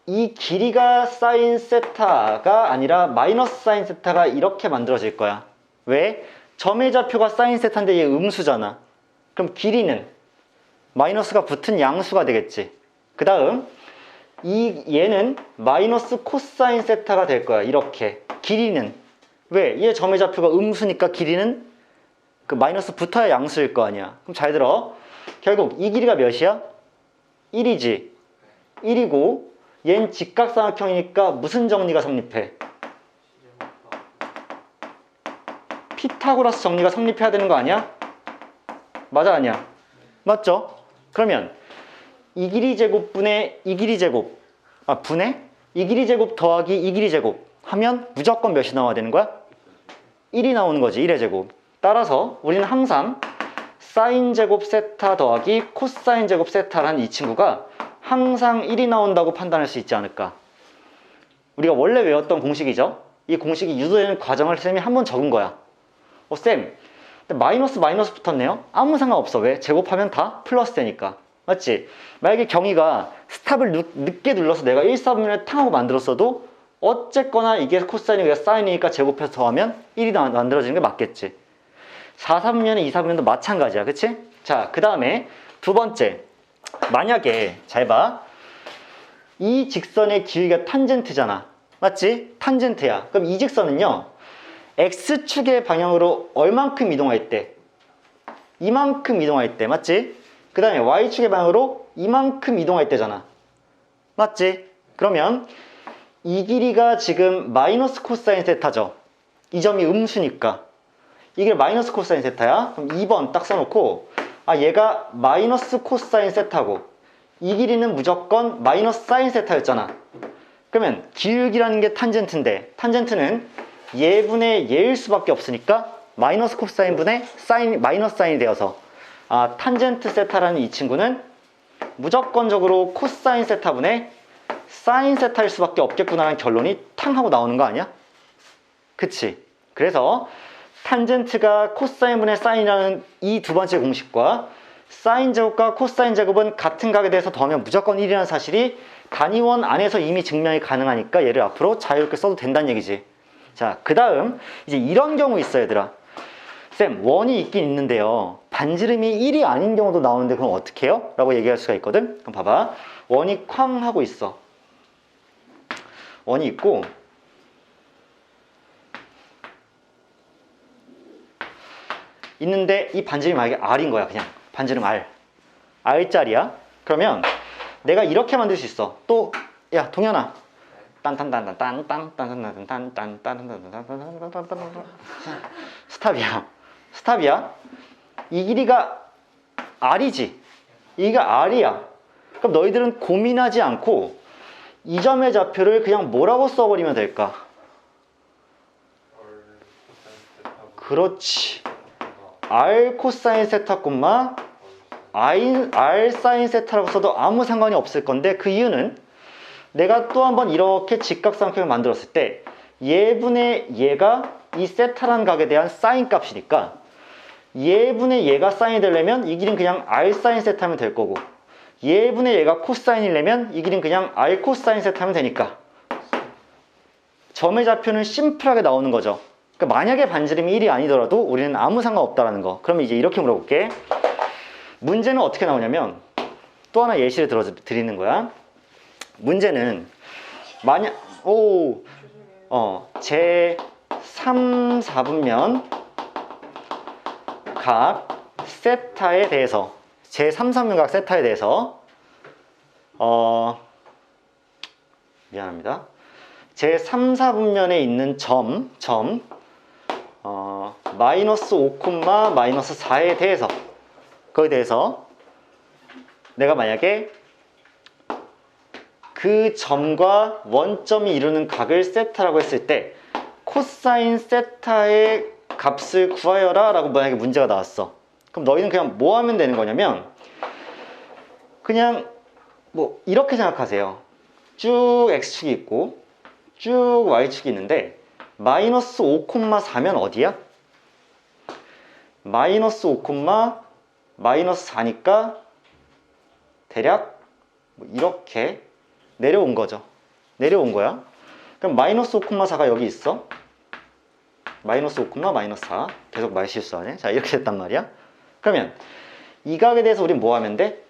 이 길이가 사인 세타가 아니라 마이너스 사인 세타가 이렇게 만들어질 거야. 왜? 점의 좌표가 사인 세타인데 얘 음수잖아. 그럼 길이는 마이너스가 붙은 양수가 되겠지. 그 다음 얘는 마이너스 코사인 세타가 될 거야. 이렇게. 길이는 왜? 얘 점의 좌표가 음수니까 길이는 그 마이너스 붙어야 양수일 거 아니야. 그럼 잘 들어. 결국 이 길이가 몇이야? 1이지. 1이고 얘는 직각삼각형이니까 무슨 정리가 성립해? 피타고라스 정리가 성립해야 되는 거 아니야? 맞아 아니야? 맞죠? 그러면 이 길이 제곱분의 이 길이 제곱 분의 이 길이 제곱 더하기 이 길이 제곱 하면 무조건 몇이 나와야 되는 거야? 1이 나오는 거지. 1의 제곱. 따라서 우리는 항상 사인 제곱 세타 더하기 코사인 제곱 세타라는 이 친구가 항상 1이 나온다고 판단할 수 있지 않을까. 우리가 원래 외웠던 공식이죠. 이 공식이 유도되는 과정을 쌤이 한 번 적은 거야. 쌤, 마이너스 붙었네요. 아무 상관없어. 왜? 제곱하면 다 플러스 되니까. 맞지? 만약에 경희가 스탑을 늦게 눌러서 내가 1, 4분면을 탕하고 만들었어도 어쨌거나 이게 코사인이고 사인이니까 제곱해서 더하면 1이 만들어지는 게 맞겠지. 4, 4분면에 2, 4분면도 마찬가지야. 그치? 자, 그 다음에 두 번째. 만약에 잘 봐. 이 직선의 기울기가 탄젠트잖아. 맞지? 탄젠트야. 그럼 이 직선은요. X축의 방향으로 얼만큼 이동할 때? 이만큼 이동할 때. 맞지? 그 다음에 Y축의 방향으로 이만큼 이동할 때잖아. 맞지? 그러면 이 길이가 지금 마이너스 코사인 세타죠. 이 점이 음수니까. 이게 마이너스 코사인 세타야. 그럼 2번 딱 써놓고 얘가 마이너스 코사인 세타고 이 길이는 무조건 마이너스 사인 세타였잖아. 그러면 기울기라는 게 탄젠트인데 탄젠트는 얘분의 얘일 수밖에 없으니까 마이너스 코사인 분의 사인 마이너스 사인이 되어서 탄젠트 세타라는 이 친구는 무조건적으로 코사인 세타분의 사인 세타일 수밖에 없겠구나라는 결론이 탕 하고 나오는 거 아니야? 그치? 그래서 탄젠트가 코사인분의 사인이라는 이 두 번째 공식과 사인 제곱과 코사인 제곱은 같은 각에 대해서 더하면 무조건 1이라는 사실이 단위원 안에서 이미 증명이 가능하니까 얘를 앞으로 자유롭게 써도 된다는 얘기지. 자, 그 다음 이제 이런 경우 있어요, 얘들아. 쌤, 원이 있긴 있는데요. 반지름이 1이 아닌 경우도 나오는데 그럼 어떻게 해요? 라고 얘기할 수가 있거든. 그럼 봐봐. 원이 쾅 하고 있어. 원이 있고 있는데 이 반지름이 만약에 R인 거야. 그냥 반지름 R. R짜리야. 그러면 내가 이렇게 만들 수 있어. 또 야 동현아 스탑이야. 이 길이가 R이지. 이가 R이야. 그럼 너희들은 고민하지 않고 이 점의 좌표를 그냥 뭐라고 써버리면 될까? 그렇지. R 코사인 세타 콤마 R 사인 세타라고 써도 아무 상관이 없을 건데 그 이유는 내가 또 한번 이렇게 직각삼각형을 만들었을 때 얘분의 얘가 이 세타라는 각에 대한 사인 값이니까 얘분의 얘가 사인이 되려면 이 길이는 그냥 R 사인 세타면 될 거고 얘분의 얘가 코사인이려면 이 길이는 그냥 R 코사인 세타면 되니까 점의 좌표는 심플하게 나오는 거죠. 그러니까 만약에 반지름이 1이 아니더라도 우리는 아무 상관없다라는 거. 그러면 이제 이렇게 물어볼게. 문제는 어떻게 나오냐면 또 하나 예시를 드리는 거야. 문제는 만약 제 3, 4분면 각 세타에 대해서 제 3, 4분면 각 세타에 대해서 미안합니다. 제 3, 4분면에 있는 점 마이너스 5, 마이너스 4에 대해서 거기에 대해서 내가 만약에 그 점과 원점이 이루는 각을 세타라고 했을 때 코사인 세타의 값을 구하여라 라고 만약에 문제가 나왔어. 그럼 너희는 그냥 뭐 하면 되는 거냐면 그냥 뭐 이렇게 생각하세요. 쭉 X축이 있고 쭉 Y축이 있는데 마이너스 5, 4면 어디야? 마이너스 5, 마이너스 4니까 대략 뭐 이렇게 내려온 거죠. 내려온 거야. 그럼 마이너스 5,4가 여기 있어. 마이너스 5, 마이너스 4. 계속 말 실수하네. 자, 이렇게 됐단 말이야. 그러면 이 각에 대해서 우린 뭐 하면 돼?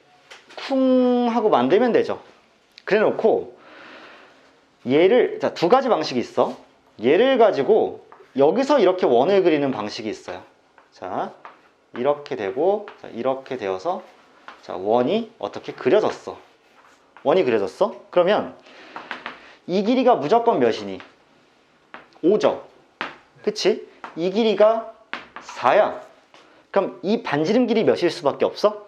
쿵 하고 만들면 되죠. 그래 놓고 얘를, 자, 두 가지 방식이 있어. 얘를 가지고 여기서 이렇게 원을 그리는 방식이 있어요. 자, 이렇게 되고, 자, 이렇게 되어서, 자, 원이 어떻게 그려졌어. 원이 그려졌어? 그러면 이 길이가 무조건 몇이니? 5죠. 그치? 이 길이가 4야. 그럼 이 반지름 길이 몇일 수밖에 없어?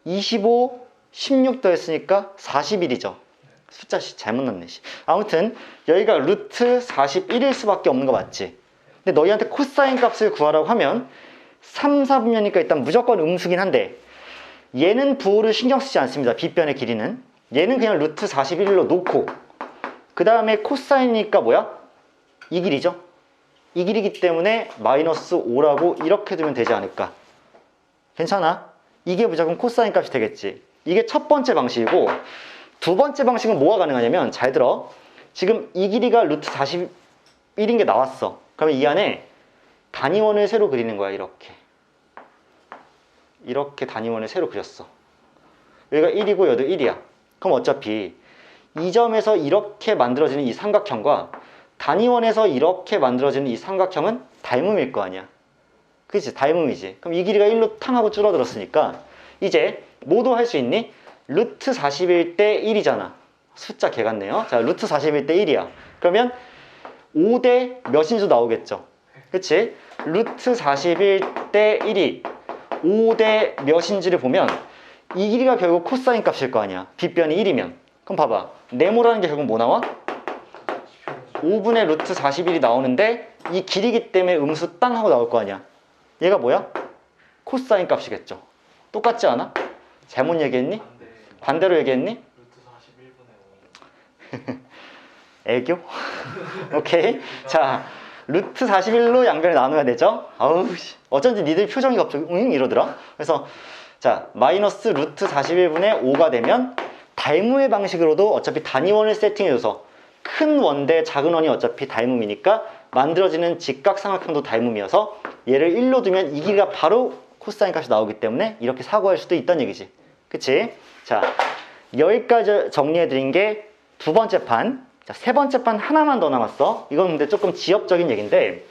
25, 16 더했으니까 41이죠. 숫자 잘못 넣네. 아무튼 여기가 루트 41일 수밖에 없는 거 맞지? 근데 너희한테 코사인 값을 구하라고 하면 3, 4분면이니까 일단 무조건 음수긴 한데 얘는 부호를 신경 쓰지 않습니다. 빗변의 길이는. 얘는 그냥 루트 41로 놓고 그 다음에 코사인이니까 뭐야? 이 길이죠. 이 길이기 때문에 마이너스 5라고 이렇게 두면 되지 않을까? 괜찮아? 이게 무조건 코사인 값이 되겠지. 이게 첫 번째 방식이고 두 번째 방식은 뭐가 가능하냐면 잘 들어. 지금 이 길이가 루트 41인 게 나왔어. 그러면 이 안에 단위원을 새로 그리는 거야. 이렇게 단위원을 새로 그렸어. 여기가 1이고 여기도 1이야. 그럼 어차피 이 점에서 이렇게 만들어지는 이 삼각형과 단위원에서 이렇게 만들어지는 이 삼각형은 닮음일 거 아니야. 그치? 닮음이지. 그럼 이 길이가 1로 탕 하고 줄어들었으니까 이제 뭐도 할 수 있니? 루트 41 대 1이잖아. 숫자 개 같네요. 자, 루트 41 대 1이야. 그러면 5대 몇인 수 나오겠죠. 그치? 루트 41 대 1이 5대 몇인지를 보면 이 길이가 결국 코사인 값일 거 아니야. 빗변이 1이면. 그럼 봐봐. 네모라는 게 결국 뭐 나와? 5분의 루트 41이 나오는데 이 길이기 때문에 음수 땅 하고 나올 거 아니야. 얘가 뭐야? 코사인 값이겠죠. 똑같지 않아? 잘못 얘기했니? 반대로 얘기했니? 루트 41분의 5. 애교? 오케이. 자, 루트 41로 양변을 나누어야 되죠? 아우, 어쩐지 니들 표정이 갑자기 응? 이러더라. 그래서 자, 마이너스 루트 41분의 5가 되면 닮음의 방식으로도 어차피 단위원을 세팅해줘서 큰 원 대 작은 원이 어차피 닮음이니까 만들어지는 직각삼각형도 닮음이어서 얘를 1로 두면 이 길이가 바로 코사인 값이 나오기 때문에 이렇게 사고할 수도 있다는 얘기지. 그치? 자, 여기까지 정리해드린 게 두 번째 판. 자, 세 번째 판 하나만 더 남았어. 이건 근데 조금 지엽적인 얘기인데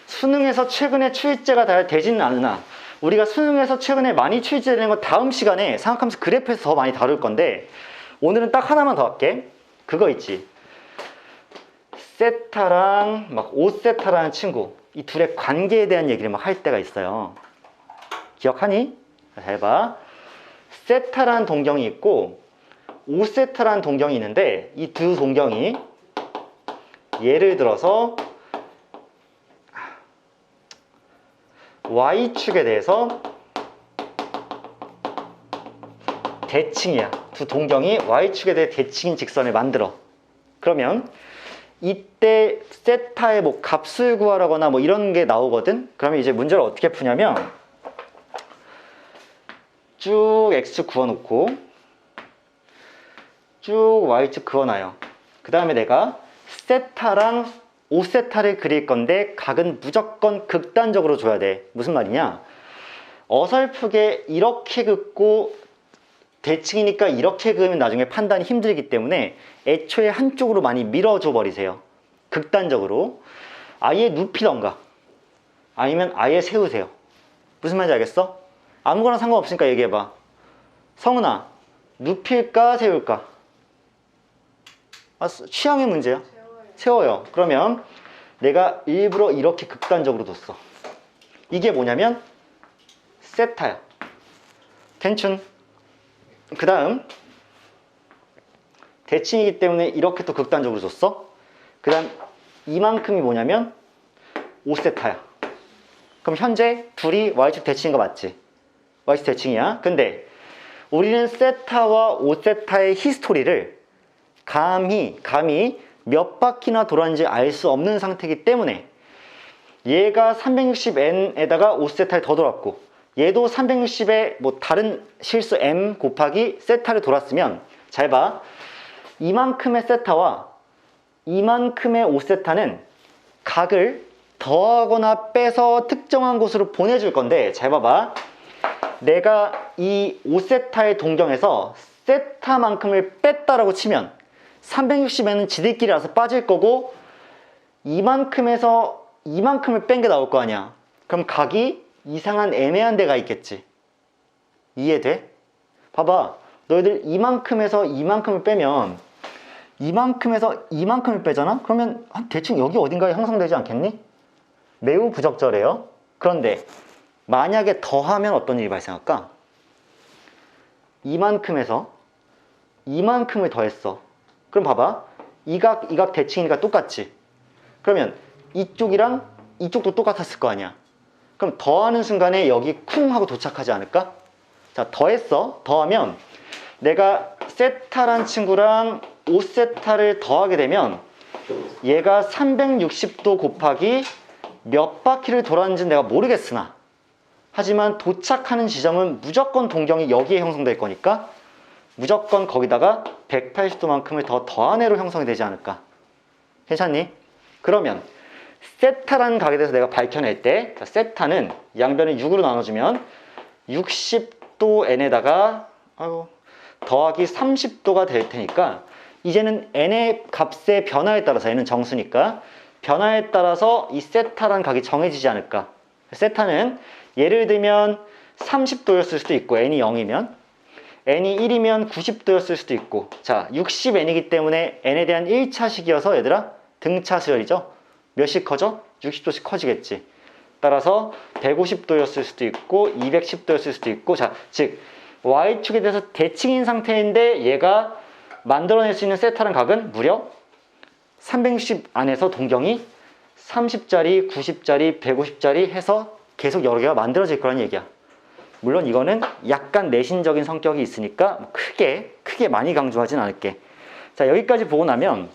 수능에서 최근에 출제가 되지는 않으나 우리가 수능에서 최근에 많이 출제되는 건 다음 시간에 삼각함수 그래프에서 더 많이 다룰 건데 오늘은 딱 하나만 더 할게. 그거 있지. 세타랑 막 5세타라는 친구, 이 둘의 관계에 대한 얘기를 막 할 때가 있어요. 기억하니? 잘 봐. 세타라는 동경이 있고 5세타라는 동경이 있는데 이 두 동경이 예를 들어서 Y축에 대해서 대칭이야. 두 동경이 Y축에 대해 대칭인 직선을 만들어. 그러면 이때 세타의 뭐 값을 구하라거나 뭐 이런 게 나오거든. 그러면 이제 문제를 어떻게 푸냐면 쭉 X 구워놓고 쭉 Y축 그어놔요. 그 다음에 내가 세타랑 5세타를 그릴 건데 각은 무조건 극단적으로 줘야 돼. 무슨 말이냐? 어설프게 이렇게 긋고 대칭이니까 이렇게 그으면 나중에 판단이 힘들기 때문에 애초에 한쪽으로 많이 밀어줘 버리세요. 극단적으로. 아예 눕히던가 아니면 아예 세우세요. 무슨 말인지 알겠어? 아무거나 상관없으니까 얘기해봐. 성은아, 눕힐까 세울까? 아, 취향의 문제야. 세워요. 그러면 내가 일부러 이렇게 극단적으로 뒀어. 이게 뭐냐면 세타야. 괜춘. 그 다음 대칭이기 때문에 이렇게 또 극단적으로 줬어. 그 다음 이만큼이 뭐냐면 5세타야. 그럼 현재 둘이 Y축 대칭인 거 맞지? Y축 대칭이야. 근데 우리는 세타와 5세타의 히스토리를 감히 몇 바퀴나 돌았는지 알 수 없는 상태이기 때문에 얘가 360n에다가 5세타를 더 돌았고 얘도 360에 뭐 다른 실수 m 곱하기 세타를 돌았으면 잘 봐. 이만큼의 세타와 이만큼의 5세타는 각을 더하거나 빼서 특정한 곳으로 보내줄 건데, 잘 봐봐. 내가 이 5세타의 동경에서 세타만큼을 뺐다라고 치면 360에는 지들끼리 알아서 빠질 거고, 이만큼에서 이만큼을 뺀 게 나올 거 아니야. 그럼 각이 이상한 애매한 데가 있겠지. 이해돼? 봐봐. 너희들 이만큼에서 이만큼을 빼면 이만큼에서 이만큼을 빼잖아? 그러면 대충 여기 어딘가에 형성되지 않겠니? 매우 부적절해요. 그런데 만약에 더하면 어떤 일이 발생할까? 이만큼에서 이만큼을 더했어. 그럼 봐봐. 이 각 대칭이니까 똑같지? 그러면 이쪽이랑 이쪽도 똑같았을 거 아니야. 그럼 더하는 순간에 여기 쿵 하고 도착하지 않을까? 자, 더했어. 더하면 내가 세타란 친구랑 5세타를 더하게 되면 얘가 360도 곱하기 몇 바퀴를 돌았는지는 내가 모르겠으나, 하지만 도착하는 지점은 무조건 동경이 여기에 형성될 거니까 무조건 거기다가 180도만큼을 더 더한 애로 형성이 되지 않을까. 괜찮니? 그러면 세타라는 각에 대해서 내가 밝혀낼 때, 자, 세타는 양변을 6으로 나눠주면 60도 n에다가 더하기 30도가 될 테니까, 이제는 n의 값의 변화에 따라서, n은 정수니까 변화에 따라서 이 세타라는 각이 정해지지 않을까. 세타는 예를 들면 30도였을 수도 있고, n이 0이면 n이 1이면 90도였을 수도 있고, 자, 60n이기 때문에 n에 대한 1차식이어서 얘들아 등차 수열이죠. 몇씩 커져? 60도씩 커지겠지. 따라서 150도였을 수도 있고 210도였을 수도 있고, 자, 즉 y축에 대해서 대칭인 상태인데 얘가 만들어낼 수 있는 세타라는 각은 무려 360 안에서 동경이 30짜리, 90짜리, 150짜리 해서 계속 여러 개가 만들어질 거란 얘기야. 물론 이거는 약간 내신적인 성격이 있으니까 크게 많이 강조하진 않을게. 자, 여기까지 보고 나면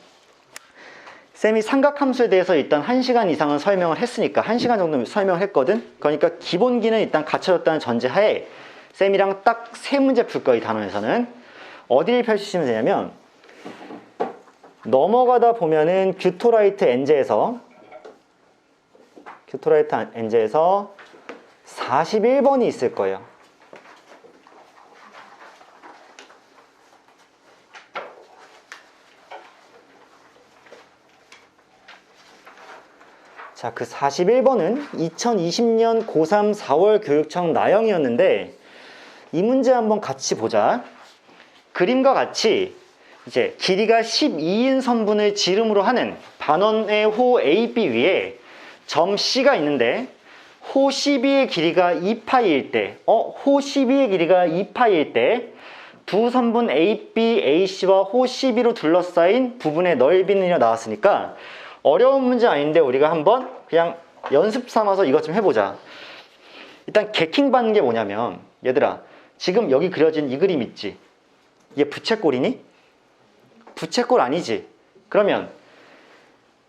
쌤이 삼각함수에 대해서 일단 1시간 이상은 설명을 했으니까 1시간 정도 설명을 했거든. 그러니까 기본기는 일단 갖춰졌다는 전제하에 쌤이랑 딱 3문제 풀 거야. 이 단원에서는 어디를 펼치시면 되냐면, 넘어가다 보면은 규토라이트 엔제에서 41번이 있을 거예요. 자, 그 41번은 2020년 고3 4월 교육청 나형이었는데, 이 문제 한번 같이 보자. 그림과 같이 이제 길이가 12인 선분을 지름으로 하는 반원의 호 AB 위에 점 C가 있는데, 호 CB의 길이가 2파이일 때, 호 CB의 길이가 2파이일 때 두 선분 AB, AC와 호 CB로 둘러싸인 부분의 넓이는요 나왔으니까 어려운 문제 아닌데 우리가 한번 그냥 연습 삼아서 이것 좀 해보자. 일단 개킹 받는 게 뭐냐면, 얘들아 지금 여기 그려진 이 그림 있지? 이게 부채꼴이니? 부채꼴 아니지? 그러면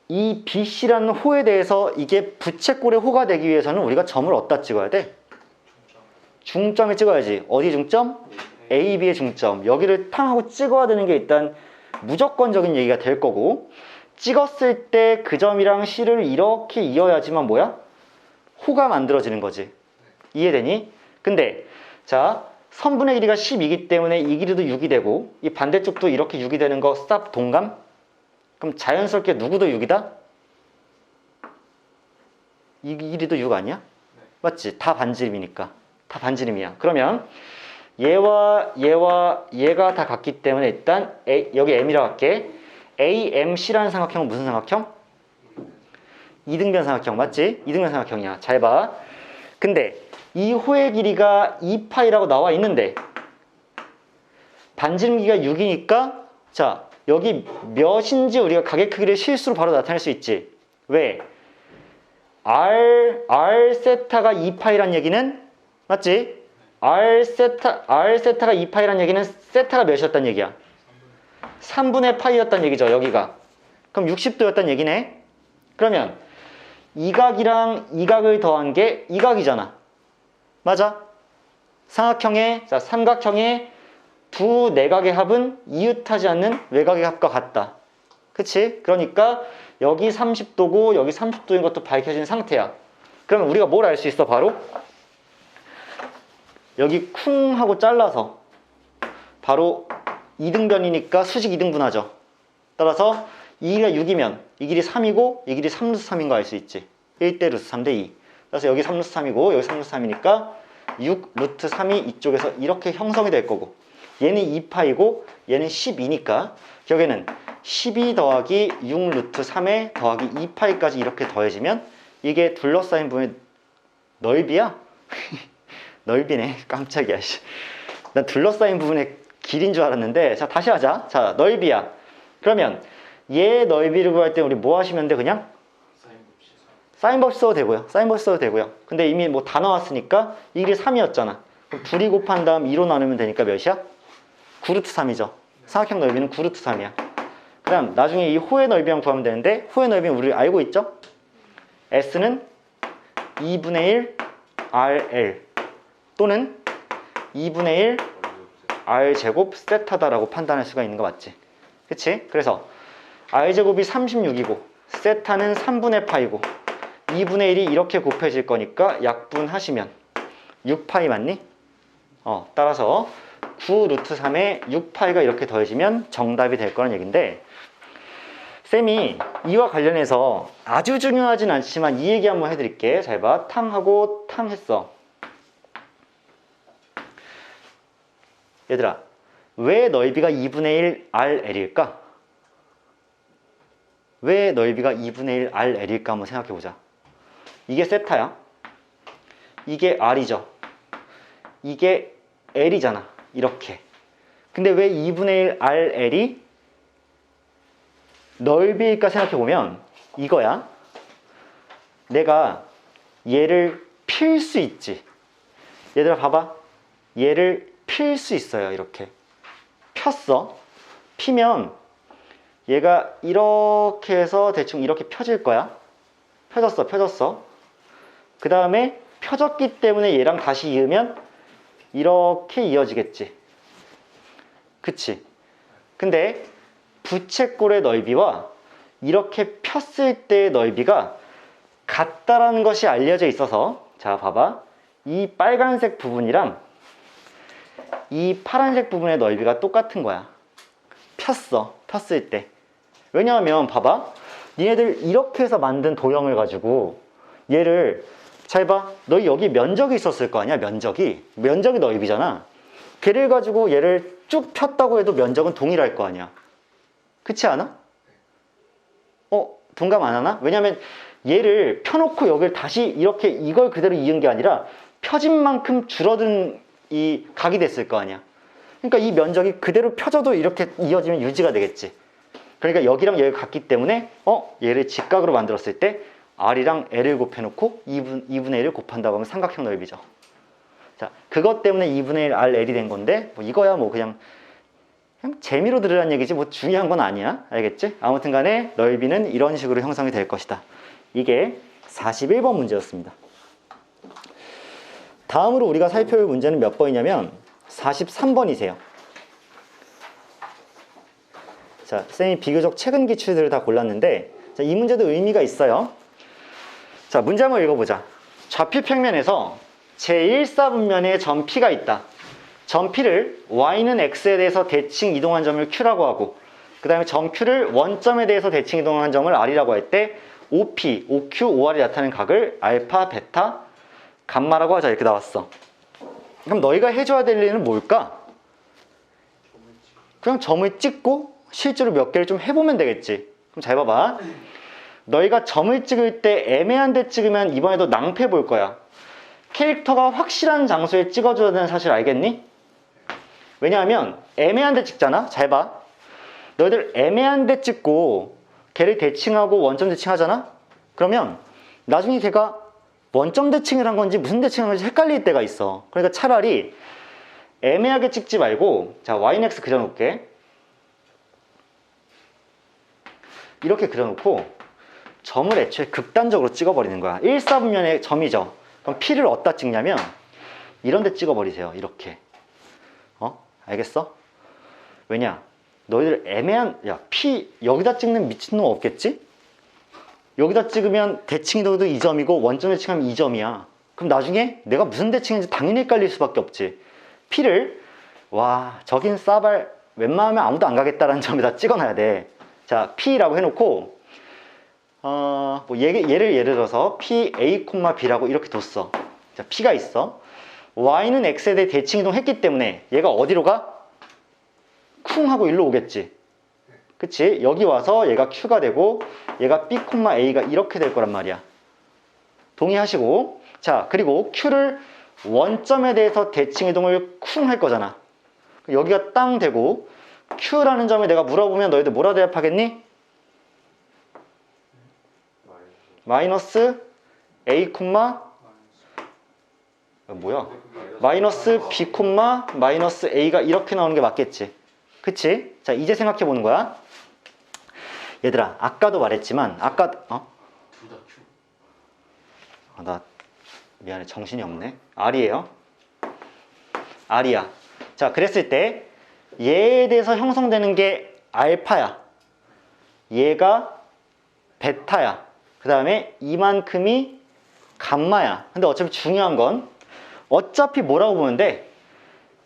이 BC라는 호에 대해서 이게 부채꼴의 호가 되기 위해서는 우리가 점을 어디다 찍어야 돼? 중점에 찍어야지. 어디 중점? A, B의 중점. 여기를 탕 하고 찍어야 되는 게 일단 무조건적인 얘기가 될 거고, 찍었을 때 그 점이랑 C를 이렇게 이어야지만 뭐야? 호가 만들어지는 거지. 이해되니? 근데 자, 선분의 길이가 10이기 때문에 이 길이도 6이 되고 이 반대쪽도 이렇게 6이 되는 거 쌉 동감? 그럼 자연스럽게 누구도 6이다? 이 길이도 6 아니야? 맞지? 다 반지름이니까. 다 반지름이야. 그러면 얘와 얘가 다 같기 때문에 일단 여기 M이라고 할게. AMC라는 삼각형은 무슨 삼각형? 이등변 삼각형 맞지? 이등변 삼각형이야. 잘 봐. 근데 이 호의 길이가 2파이라고 나와 있는데 반지름 길이가 6이니까 자, 여기 몇인지 우리가 각의 크기를 실수로 바로 나타낼 수 있지. 왜? R 세타가 2파이란 얘기는 맞지? R 세타가 2파이란 얘기는 세타가 몇이었단 얘기야? 3분의 파이였단 얘기죠. 여기가. 그럼 60도였단 얘기네. 그러면 이 각이랑 이 각을 더한 게 이 각이잖아. 맞아? 삼각형의 두 내각의 합은 이웃하지 않는 외곽의 합과 같다. 그치? 그러니까 여기 30도고 여기 30도인 것도 밝혀진 상태야. 그러면 우리가 뭘 알 수 있어? 바로 여기 쿵 하고 잘라서 바로 이등변이니까 수직 이등분하죠. 따라서 이 길이가 6이면 이 길이 3이고 이 길이 3루트 3인 거 알 수 있지. 1대 루트 3대 2. 그래서 여기 3루트 3이고 여기 3루트 3이니까 6 루트 3이 이쪽에서 이렇게 형성이 될 거고, 얘는 2파이고 얘는 12니까 여기는 12 더하기 6 루트 3에 더하기 2파이까지 이렇게 더해지면 이게 둘러싸인 부분의 넓이야? 넓이네. 깜짝이야. 난 둘러싸인 부분의 길인 줄 알았는데. 자, 다시 하자. 자, 넓이야. 그러면 얘 넓이를 구할 때 우리 뭐 하시면 돼? 그냥? 사인법칙 써도 되고요. 사인법칙 써도 되고요. 근데 이미 뭐 다 나왔으니까 이 길이 3이었잖아. 그럼 둘이 곱한 다음 2로 나누면 되니까 몇이야? 9루트 3이죠. 삼각형 넓이는 9루트 3이야. 그 다음 나중에 이 호의 넓이만 구하면 되는데, 호의 넓이는 우리 알고 있죠? S는 2분의 1 RL 또는 2분의 1 R제곱 세타다라고 판단할 수가 있는 거 맞지? 그치? 그래서 R제곱이 36이고 세타는 3분의 파이고 2분의 1이 이렇게 곱해질 거니까 약분하시면 6파이 맞니? 따라서 9 루트 3에 6파이가 이렇게 더해지면 정답이 될 거라는 얘기인데, 쌤이 이와 관련해서 아주 중요하진 않지만 이 얘기 한번 해드릴게. 잘 봐. 탕하고 탕 했어. 얘들아, 왜 넓이가 2분의 1 RL일까? 왜 넓이가 2분의 1 RL일까 한번 생각해보자. 이게 세타야. 이게 R이죠. 이게 L이잖아. 이렇게. 근데 왜 2분의 1 RL이 넓이일까 생각해보면 이거야. 내가 얘를 필 수 있지. 얘들아 봐봐. 얘를 필 수 있어요. 이렇게 폈어. 피면 얘가 이렇게 해서 대충 이렇게 펴질 거야. 펴졌어. 그 다음에 펴졌기 때문에 얘랑 다시 이으면 이렇게 이어지겠지. 그치? 근데 부채꼴의 넓이와 이렇게 폈을 때의 넓이가 같다라는 것이 알려져 있어서, 자 봐봐. 이 빨간색 부분이랑 이 파란색 부분의 넓이가 똑같은 거야. 폈을 때. 왜냐하면 봐봐. 니네들 이렇게 해서 만든 도형을 가지고 얘를, 잘 봐. 너희 여기 면적이 있었을 거 아니야. 면적이 넓이잖아. 걔를 가지고 얘를 쭉 폈다고 해도 면적은 동일할 거 아니야. 그렇지 않아? 동감 안 하나? 왜냐면 얘를 펴놓고 여기를 다시 이렇게 이걸 그대로 이은 게 아니라 펴진 만큼 줄어든 이 각이 됐을 거 아니야. 그러니까 이 면적이 그대로 펴져도 이렇게 이어지면 유지가 되겠지. 그러니까 여기랑 여기가 같기 때문에 얘를 직각으로 만들었을 때 R이랑 L을 곱해놓고 2분의 1을 곱한다고 하면 삼각형 넓이죠. 자, 그것 때문에 2분의 1 RL이 된 건데 뭐 이거야 뭐 그냥 재미로 들으라는 얘기지 뭐 중요한 건 아니야. 알겠지? 아무튼 간에 넓이는 이런 식으로 형성이 될 것이다. 이게 41번 문제였습니다. 다음으로 우리가 살펴볼 문제는 몇 번이냐면 43번이세요. 자, 쌤이 비교적 최근 기출들을 다 골랐는데, 자, 이 문제도 의미가 있어요. 자, 문제 한번 읽어보자. 좌표 평면에서 제1사분면에 점 P가 있다. 점 P를 Y는 X에 대해서 대칭 이동한 점을 Q라고 하고, 그 다음에 점 Q를 원점에 대해서 대칭 이동한 점을 R이라고 할 때 OP, OQ, OR이 나타내는 각을 알파, 베타, 감마라고 하자. 이렇게 나왔어. 그럼 너희가 해줘야 될 일은 뭘까? 그냥 점을 찍고 실제로 몇 개를 좀 해보면 되겠지. 그럼 잘 봐봐. 너희가 점을 찍을 때 애매한 데 찍으면 이번에도 낭패 볼 거야. 캐릭터가 확실한 장소에 찍어줘야 되는 사실 알겠니? 왜냐하면 애매한 데 찍잖아. 잘 봐. 너희들 애매한 데 찍고 걔를 대칭하고 원점 대칭하잖아. 그러면 나중에 걔가 원점 대칭을 한 건지 무슨 대칭을 한 건지 헷갈릴 때가 있어. 그러니까 차라리 애매하게 찍지 말고, 자, Y는 X 그려놓을게. 이렇게 그려놓고 점을 애초에 극단적으로 찍어버리는 거야. 1사분면의 점이죠. 그럼 P를 어디다 찍냐면 이런 데 찍어버리세요. 이렇게. 알겠어? 왜냐? 너희들 애매한, 야, P 여기다 찍는 미친놈 없겠지? 여기다 찍으면 대칭이동도 2점이고 원점 대칭하면 2점이야. 그럼 나중에 내가 무슨 대칭인지 당연히 헷갈릴 수밖에 없지. P를 와, 저긴 싸발 웬만하면 아무도 안 가겠다라는 점에다 찍어놔야 돼. 자, P라고 해놓고 뭐 예를 들어서 PA, B라고 이렇게 뒀어. 자, P가 있어. Y는 X에 대해 대칭이동 했기 때문에 얘가 어디로 가? 쿵 하고 일로 오겠지. 그치? 여기 와서 얘가 Q가 되고 얘가 B, A가 이렇게 될 거란 말이야. 동의하시고. 자, 그리고 Q를 원점에 대해서 대칭이동을 쿵 할 거잖아. 여기가 땅 되고 Q라는 점에 내가 물어보면 너희들 뭐라 대답하겠니? 마이너스 A, 뭐야? 마이너스 B, 마이너스 A가 이렇게 나오는 게 맞겠지. 그치? 자, 이제 생각해 보는 거야. 얘들아, 아까도 말했지만 아까 나 미안해, 정신이 없네. R이에요. R이야. 자, 그랬을 때 얘에 대해서 형성되는 게 알파야. 얘가 베타야. 그 다음에 이만큼이 감마야. 근데 어차피 중요한 건 어차피 뭐라고 보면 돼?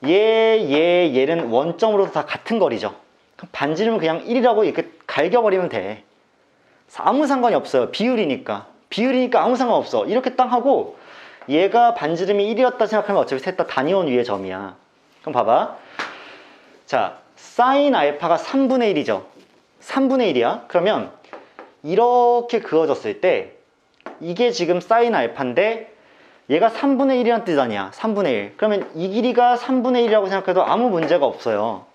얘는 원점으로도 다 같은 거리죠. 그럼 반지름은 그냥 1이라고 이렇게 갈겨버리면 돼. 아무 상관이 없어요. 비율이니까 아무 상관없어. 이렇게 딱 하고 얘가 반지름이 1이었다 생각하면 어차피 셋 다 단위원 위의 점이야. 그럼 봐봐. 자, 사인 알파가 3분의 1이죠. 3분의 1이야. 그러면 이렇게 그어졌을 때 이게 지금 사인 알파인데 얘가 3분의 1이란 뜻 아니야. 3분의 1. 그러면 이 길이가 3분의 1이라고 생각해도 아무 문제가 없어요.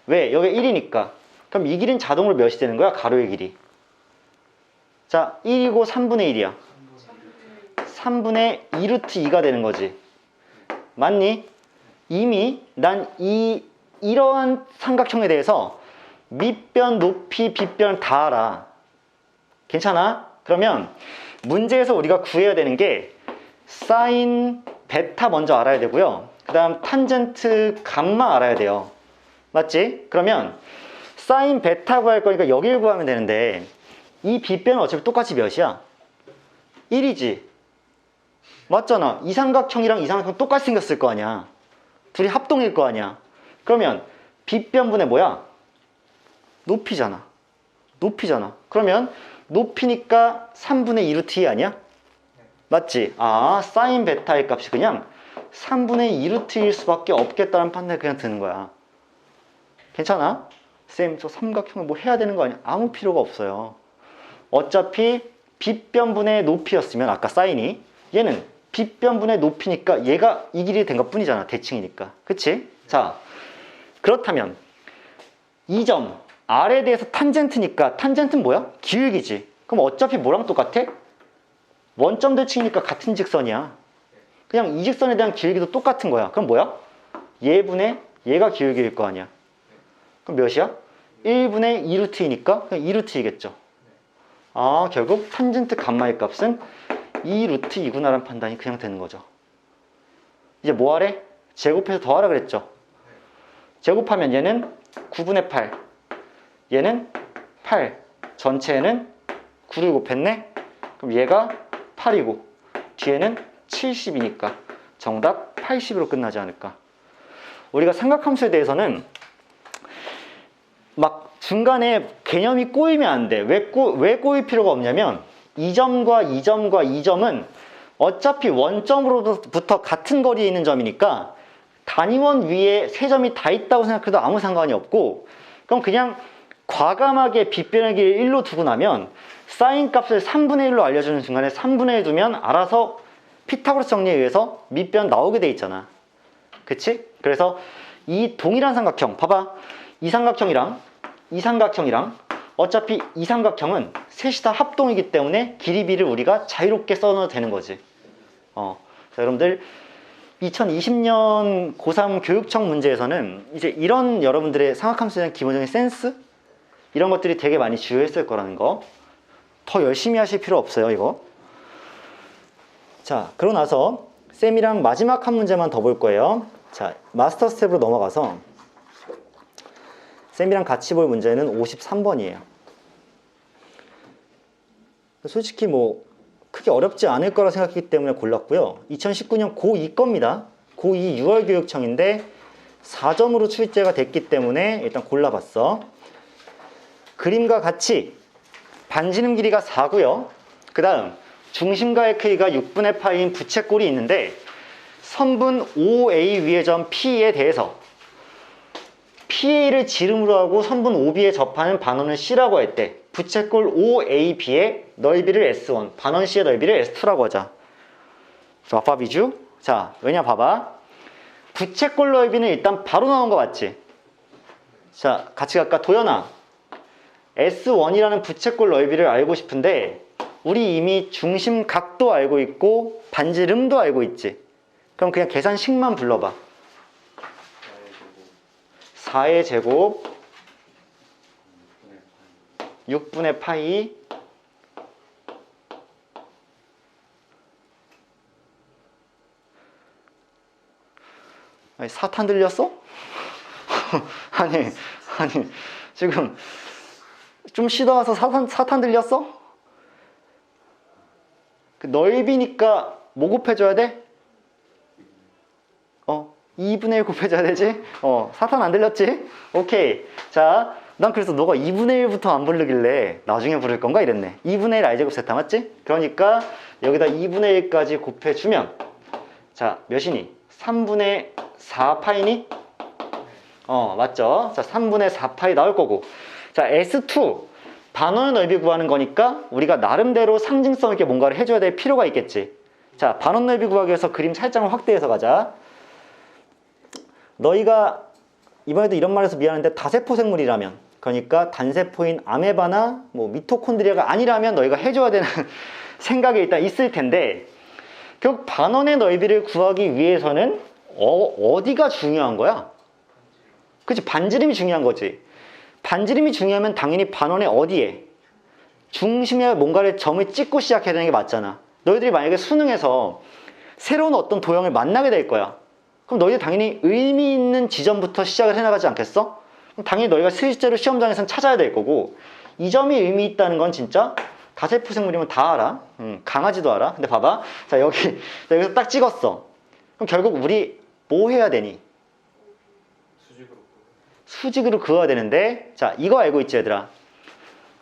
왜? 여기 1이니까. 그럼 이 길이는 자동으로 몇이 되는 거야? 가로의 길이. 자, 1이고 3분의 1이야. 3분의 2루트 2가 되는 거지. 맞니? 이미 난 이러한 삼각형에 대해서 밑변, 높이, 빗변 다 알아. 괜찮아? 그러면 문제에서 우리가 구해야 되는 게 사인 베타 먼저 알아야 되고요. 그 다음 탄젠트 감마 알아야 돼요. 맞지? 그러면 사인 베타 구할 거니까 여기를 구하면 되는데 이 빗변은 어차피 똑같이 몇이야? 1이지. 맞잖아. 이 삼각형이랑 이 삼각형 똑같이 생겼을 거 아니야. 둘이 합동일 거 아니야. 그러면 빗변분의 뭐야? 높이잖아. 그러면 높이니까 3분의 2루트 2 아니야? 맞지? 아, 사인 베타의 값이 그냥 3분의 2루트 2일 수밖에 없겠다는 판단이 그냥 드는 거야. 괜찮아? 쌤, 저 삼각형을 뭐 해야 되는 거 아니야? 아무 필요가 없어요. 어차피 빗변분의 높이였으면 아까 사인이 얘는 빗변분의 높이니까 얘가 이 길이 된 것 뿐이잖아. 대칭이니까. 그치? 자, 그렇다면 이 점 R에 대해서 탄젠트니까 탄젠트는 뭐야? 기울기지. 그럼 어차피 뭐랑 똑같아? 원점 대칭이니까 같은 직선이야. 그냥 이 직선에 대한 기울기도 똑같은 거야. 그럼 뭐야? 얘분의 얘가 기울기일 거 아니야. 그럼 몇이야? 1분의 2루트 2니까 그냥 2루트 2겠죠. 아, 결국 탄젠트 감마의 값은 2루트 2구나라는 판단이 그냥 되는 거죠. 이제 뭐 하래? 제곱해서 더하라 그랬죠. 제곱하면 얘는 9분의 8, 얘는 8, 전체에는 9를 곱했네? 그럼 얘가 8이고 뒤에는 70이니까 정답 80으로 끝나지 않을까. 우리가 삼각함수에 대해서는 막 중간에 개념이 꼬이면 안 돼. 왜 꼬일 필요가 없냐면 이 점과 이 점과 이 점은 어차피 원점으로부터 같은 거리에 있는 점이니까 단위원 위에 세 점이 다 있다고 생각해도 아무 상관이 없고, 그럼 그냥 과감하게 빗변의 길이를 1로 두고 나면 사인 값을 3분의 1로 알려주는 순간에 3분의 1 두면 알아서 피타고라스 정리에 의해서 밑변 나오게 돼 있잖아. 그치? 그래서 이 동일한 삼각형 봐봐. 이 삼각형이랑 이 삼각형이랑 어차피 이 삼각형은 셋이 다 합동이기 때문에 길이비를 우리가 자유롭게 써놔도 되는 거지. 자, 여러분들 2020년 고3 교육청 문제에서는 이제 이런 여러분들의 삼각함수에 대한 기본적인 센스? 이런 것들이 되게 많이 주요했을 거라는 거. 더 열심히 하실 필요 없어요, 이거. 자, 그러고 나서 쌤이랑 마지막 한 문제만 더 볼 거예요. 자, 마스터 스텝으로 넘어가서 쌤이랑 같이 볼 문제는 53번이에요. 솔직히 뭐 크게 어렵지 않을 거라 생각했기 때문에 골랐고요. 2019년 고2 겁니다. 고2 6월교육청인데 4점으로 출제가 됐기 때문에 일단 골라봤어. 그림과 같이 반지름 길이가 4고요. 그 다음 중심가의 크기가 6분의 파이인 부채꼴이 있는데 선분 OA 위의 점 P에 대해서 PA를 지름으로 하고 선분 OB에 접하는 반원을 C라고 할 때 부채꼴 OAB의 넓이를 S1, 반원 C의 넓이를 S2라고 하자. 아빠 비주? 자, 왜냐 봐봐. 부채꼴 넓이는 일단 바로 나온 거 맞지? 자, 같이 갈까? 도연아, S1이라는 부채꼴 넓이를 알고 싶은데 우리 이미 중심 각도 알고 있고 반지름도 알고 있지? 그럼 그냥 계산식만 불러봐. 4의 제곱 6분의 파이 아니, 사탄 들렸어? 아니 지금 좀 쉬다 와서 사탄 들렸어? 그 넓이니까 뭐 곱해줘야 돼? 2분의 1 곱해줘야 되지? 사탄 안 들렸지? 오케이. 자, 난 그래서 너가 2분의 1부터 안 부르길래 나중에 부를 건가 이랬네. 2분의 1 i제곱 세타 맞지? 그러니까 여기다 2분의 1까지 곱해주면 자, 몇이니? 3분의 4파이니? 맞죠? 자, 3분의 4파이 나올 거고. 자, S2 반원의 넓이 구하는 거니까 우리가 나름대로 상징성 있게 뭔가를 해줘야 될 필요가 있겠지. 자, 반원 넓이 구하기 위해서 그림 살짝만 확대해서 가자. 너희가 이번에도 이런 말해서 미안한데 다세포 생물이라면, 그러니까 단세포인 아메바나 뭐 미토콘드리아가 아니라면 너희가 해줘야 되는 생각이 일단 있을 텐데, 결국 반원의 넓이를 구하기 위해서는 어디가 중요한 거야? 그치, 반지름이 중요한 거지. 반지름이 중요하면 당연히 반원의 어디에? 중심에 뭔가를 점을 찍고 시작해야 되는 게 맞잖아. 너희들이 만약에 수능에서 새로운 어떤 도형을 만나게 될 거야. 그럼 너희들 당연히 의미 있는 지점부터 시작을 해나가지 않겠어? 그럼 당연히 너희가 실제로 시험장에서는 찾아야 될 거고, 이 점이 의미 있다는 건 진짜 다세포 생물이면 다 알아. 강아지도 알아. 근데 봐봐. 자, 여기서 딱 찍었어. 그럼 결국 우리 뭐 해야 되니? 수직으로 그어야 되는데, 자, 이거 알고 있지 얘들아?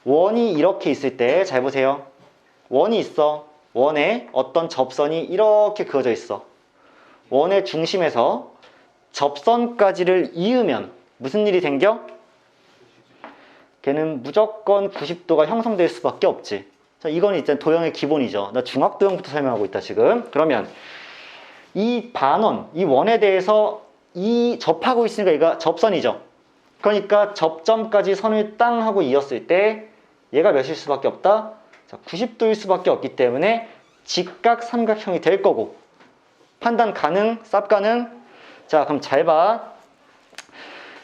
원이 이렇게 있을 때 잘 보세요. 원이 있어. 원에 어떤 접선이 이렇게 그어져 있어. 원의 중심에서 접선까지를 이으면 무슨 일이 생겨? 걔는 무조건 90도가 형성될 수밖에 없지. 자, 이건 이제 도형의 기본이죠. 나 중학도형부터 설명하고 있다 지금. 그러면 이 반원, 이 원에 대해서 이 접하고 있으니까 얘가 접선이죠. 그러니까 접점까지 선을 땅 하고 이었을 때 얘가 몇일 수밖에 없다? 자, 90도일 수밖에 없기 때문에 직각 삼각형이 될 거고, 판단 가능? 쌉 가능? 자, 그럼 잘 봐.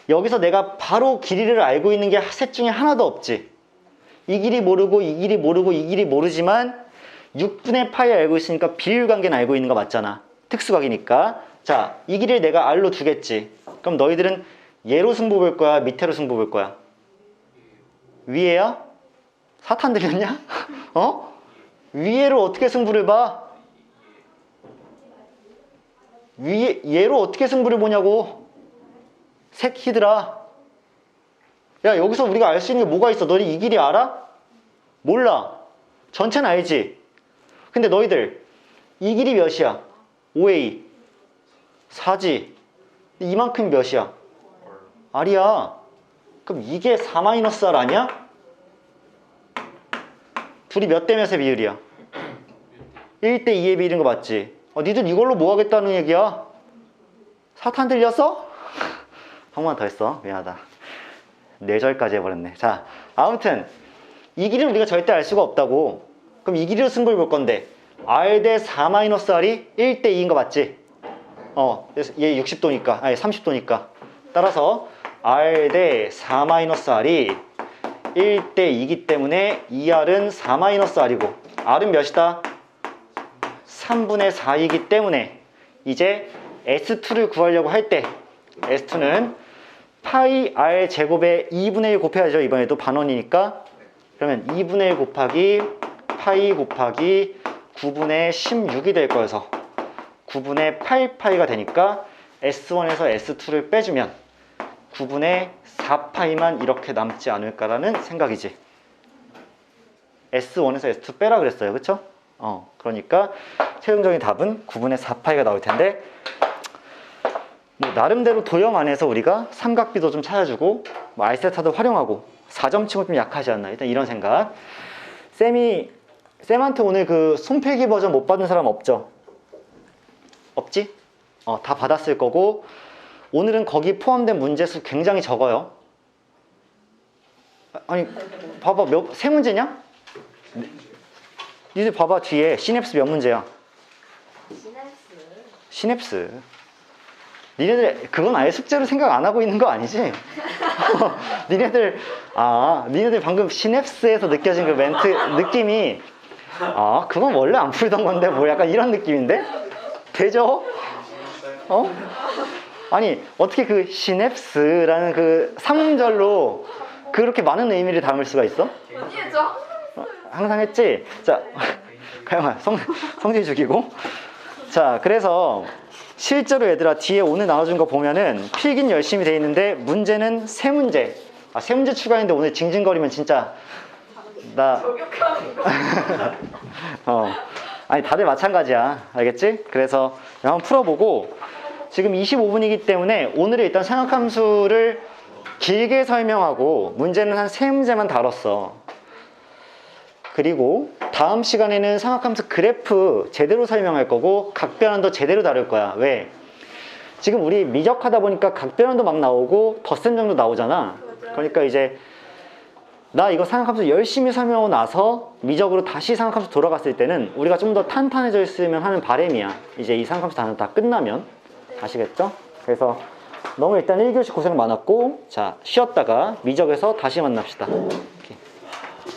여기서 내가 바로 길이를 알고 있는 게 셋 중에 하나도 없지. 이 길이 모르고 이 길이 모르고 이 길이 모르지만 6분의 파이 알고 있으니까 비율관계는 알고 있는 거 맞잖아. 특수각이니까. 자, 이 길이를 내가 R로 두겠지. 그럼 너희들은 얘로 승부 볼 거야? 밑에로 승부 볼 거야? 위에야? 사탄 들렸냐? 위에로 어떻게 승부를 봐? 얘로 어떻게 승부를 보냐고. 새끼들아. 야, 여기서 우리가 알 수 있는 게 뭐가 있어? 너희 이 길이 알아? 몰라. 전체는 알지. 근데 너희들 이 길이 몇이야? 5A 4지. 이만큼 몇이야? R이야. 그럼 이게 4-R 아니야? 둘이 몇 대 몇의 비율이야? 1대 2의 비율인 거 맞지? 니들 이걸로 뭐 하겠다는 얘기야? 사탄 들렸어? 한 번만 더 했어. 미안하다. 뇌절까지 해버렸네. 자, 아무튼 이 길이는 우리가 절대 알 수가 없다고. 그럼 이 길이로 승부를 볼 건데 R 대 4-R이 1대 2인 거 맞지? 얘 60도니까, 아니 30도니까. 따라서 R 대 4-R이 1대 2이기 때문에 2R은 4-R이고 R은 몇이다? 3분의 4이기 때문에 이제 S2를 구하려고 할 때 S2는 파이 r 제곱에 2분의 1 곱해야죠. 이번에도 반원이니까. 그러면 2분의 1 곱하기 파이 곱하기 9분의 16이 될 거여서 9분의 8파이가 되니까 S1에서 S2를 빼주면 9분의 4파이만 이렇게 남지 않을까라는 생각이지. S1에서 S2 빼라 그랬어요. 그쵸? 그러니까 최종적인 답은 9분의 4파이가 나올 텐데, 뭐 나름대로 도형 안에서 우리가 삼각비도 좀 찾아주고 뭐 알세타도 활용하고 4점 치고 좀 약하지 않나, 일단 이런 생각. 쌤한테 오늘 그 손필기 버전 못 받은 사람 없죠? 없지? 다 받았을 거고, 오늘은 거기 포함된 문제수 굉장히 적어요. 아니 봐봐, 세 문제냐? 니들 봐봐, 뒤에 시냅스 몇 문제야? 시냅스. 니네들 그건 아예 숙제로 생각 안 하고 있는 거 아니지? 니네들 방금 시냅스에서 느껴진 그 멘트 느낌이, 그건 원래 안 풀던 건데 뭐 약간 이런 느낌인데? 되죠? 아니 어떻게 그 시냅스라는 그 삼음절로 그렇게 많은 의미를 담을 수가 있어? 아니에요, 저 항상 했지? 자, 가영아, 성질 죽이고. 자, 그래서 실제로 얘들아, 뒤에 오늘 나와준 거 보면은 필기는 열심히 돼 있는데 문제는 세 문제. 세 문제 추가했는데 오늘 징징거리면 진짜 나 저격하는 거. 아니 다들 마찬가지야. 알겠지? 그래서 한번 풀어보고, 지금 25분이기 때문에 오늘은 일단 삼각함수를 길게 설명하고 문제는 한 세 문제만 다뤘어. 그리고 다음 시간에는 삼각함수 그래프 제대로 설명할 거고 각변환도 제대로 다룰 거야. 왜? 지금 우리 미적하다 보니까 각변환도 막 나오고 덧셈 정도 나오잖아. 그러니까 이제 나 이거 삼각함수 열심히 설명하고 나서 미적으로 다시 삼각함수 돌아갔을 때는 우리가 좀 더 탄탄해져 있으면 하는 바람이야. 이제 이 삼각함수 단원 다 끝나면. 아시겠죠? 그래서 너무 일단 1교시 고생 많았고, 자, 쉬었다가 미적에서 다시 만납시다. 이렇게.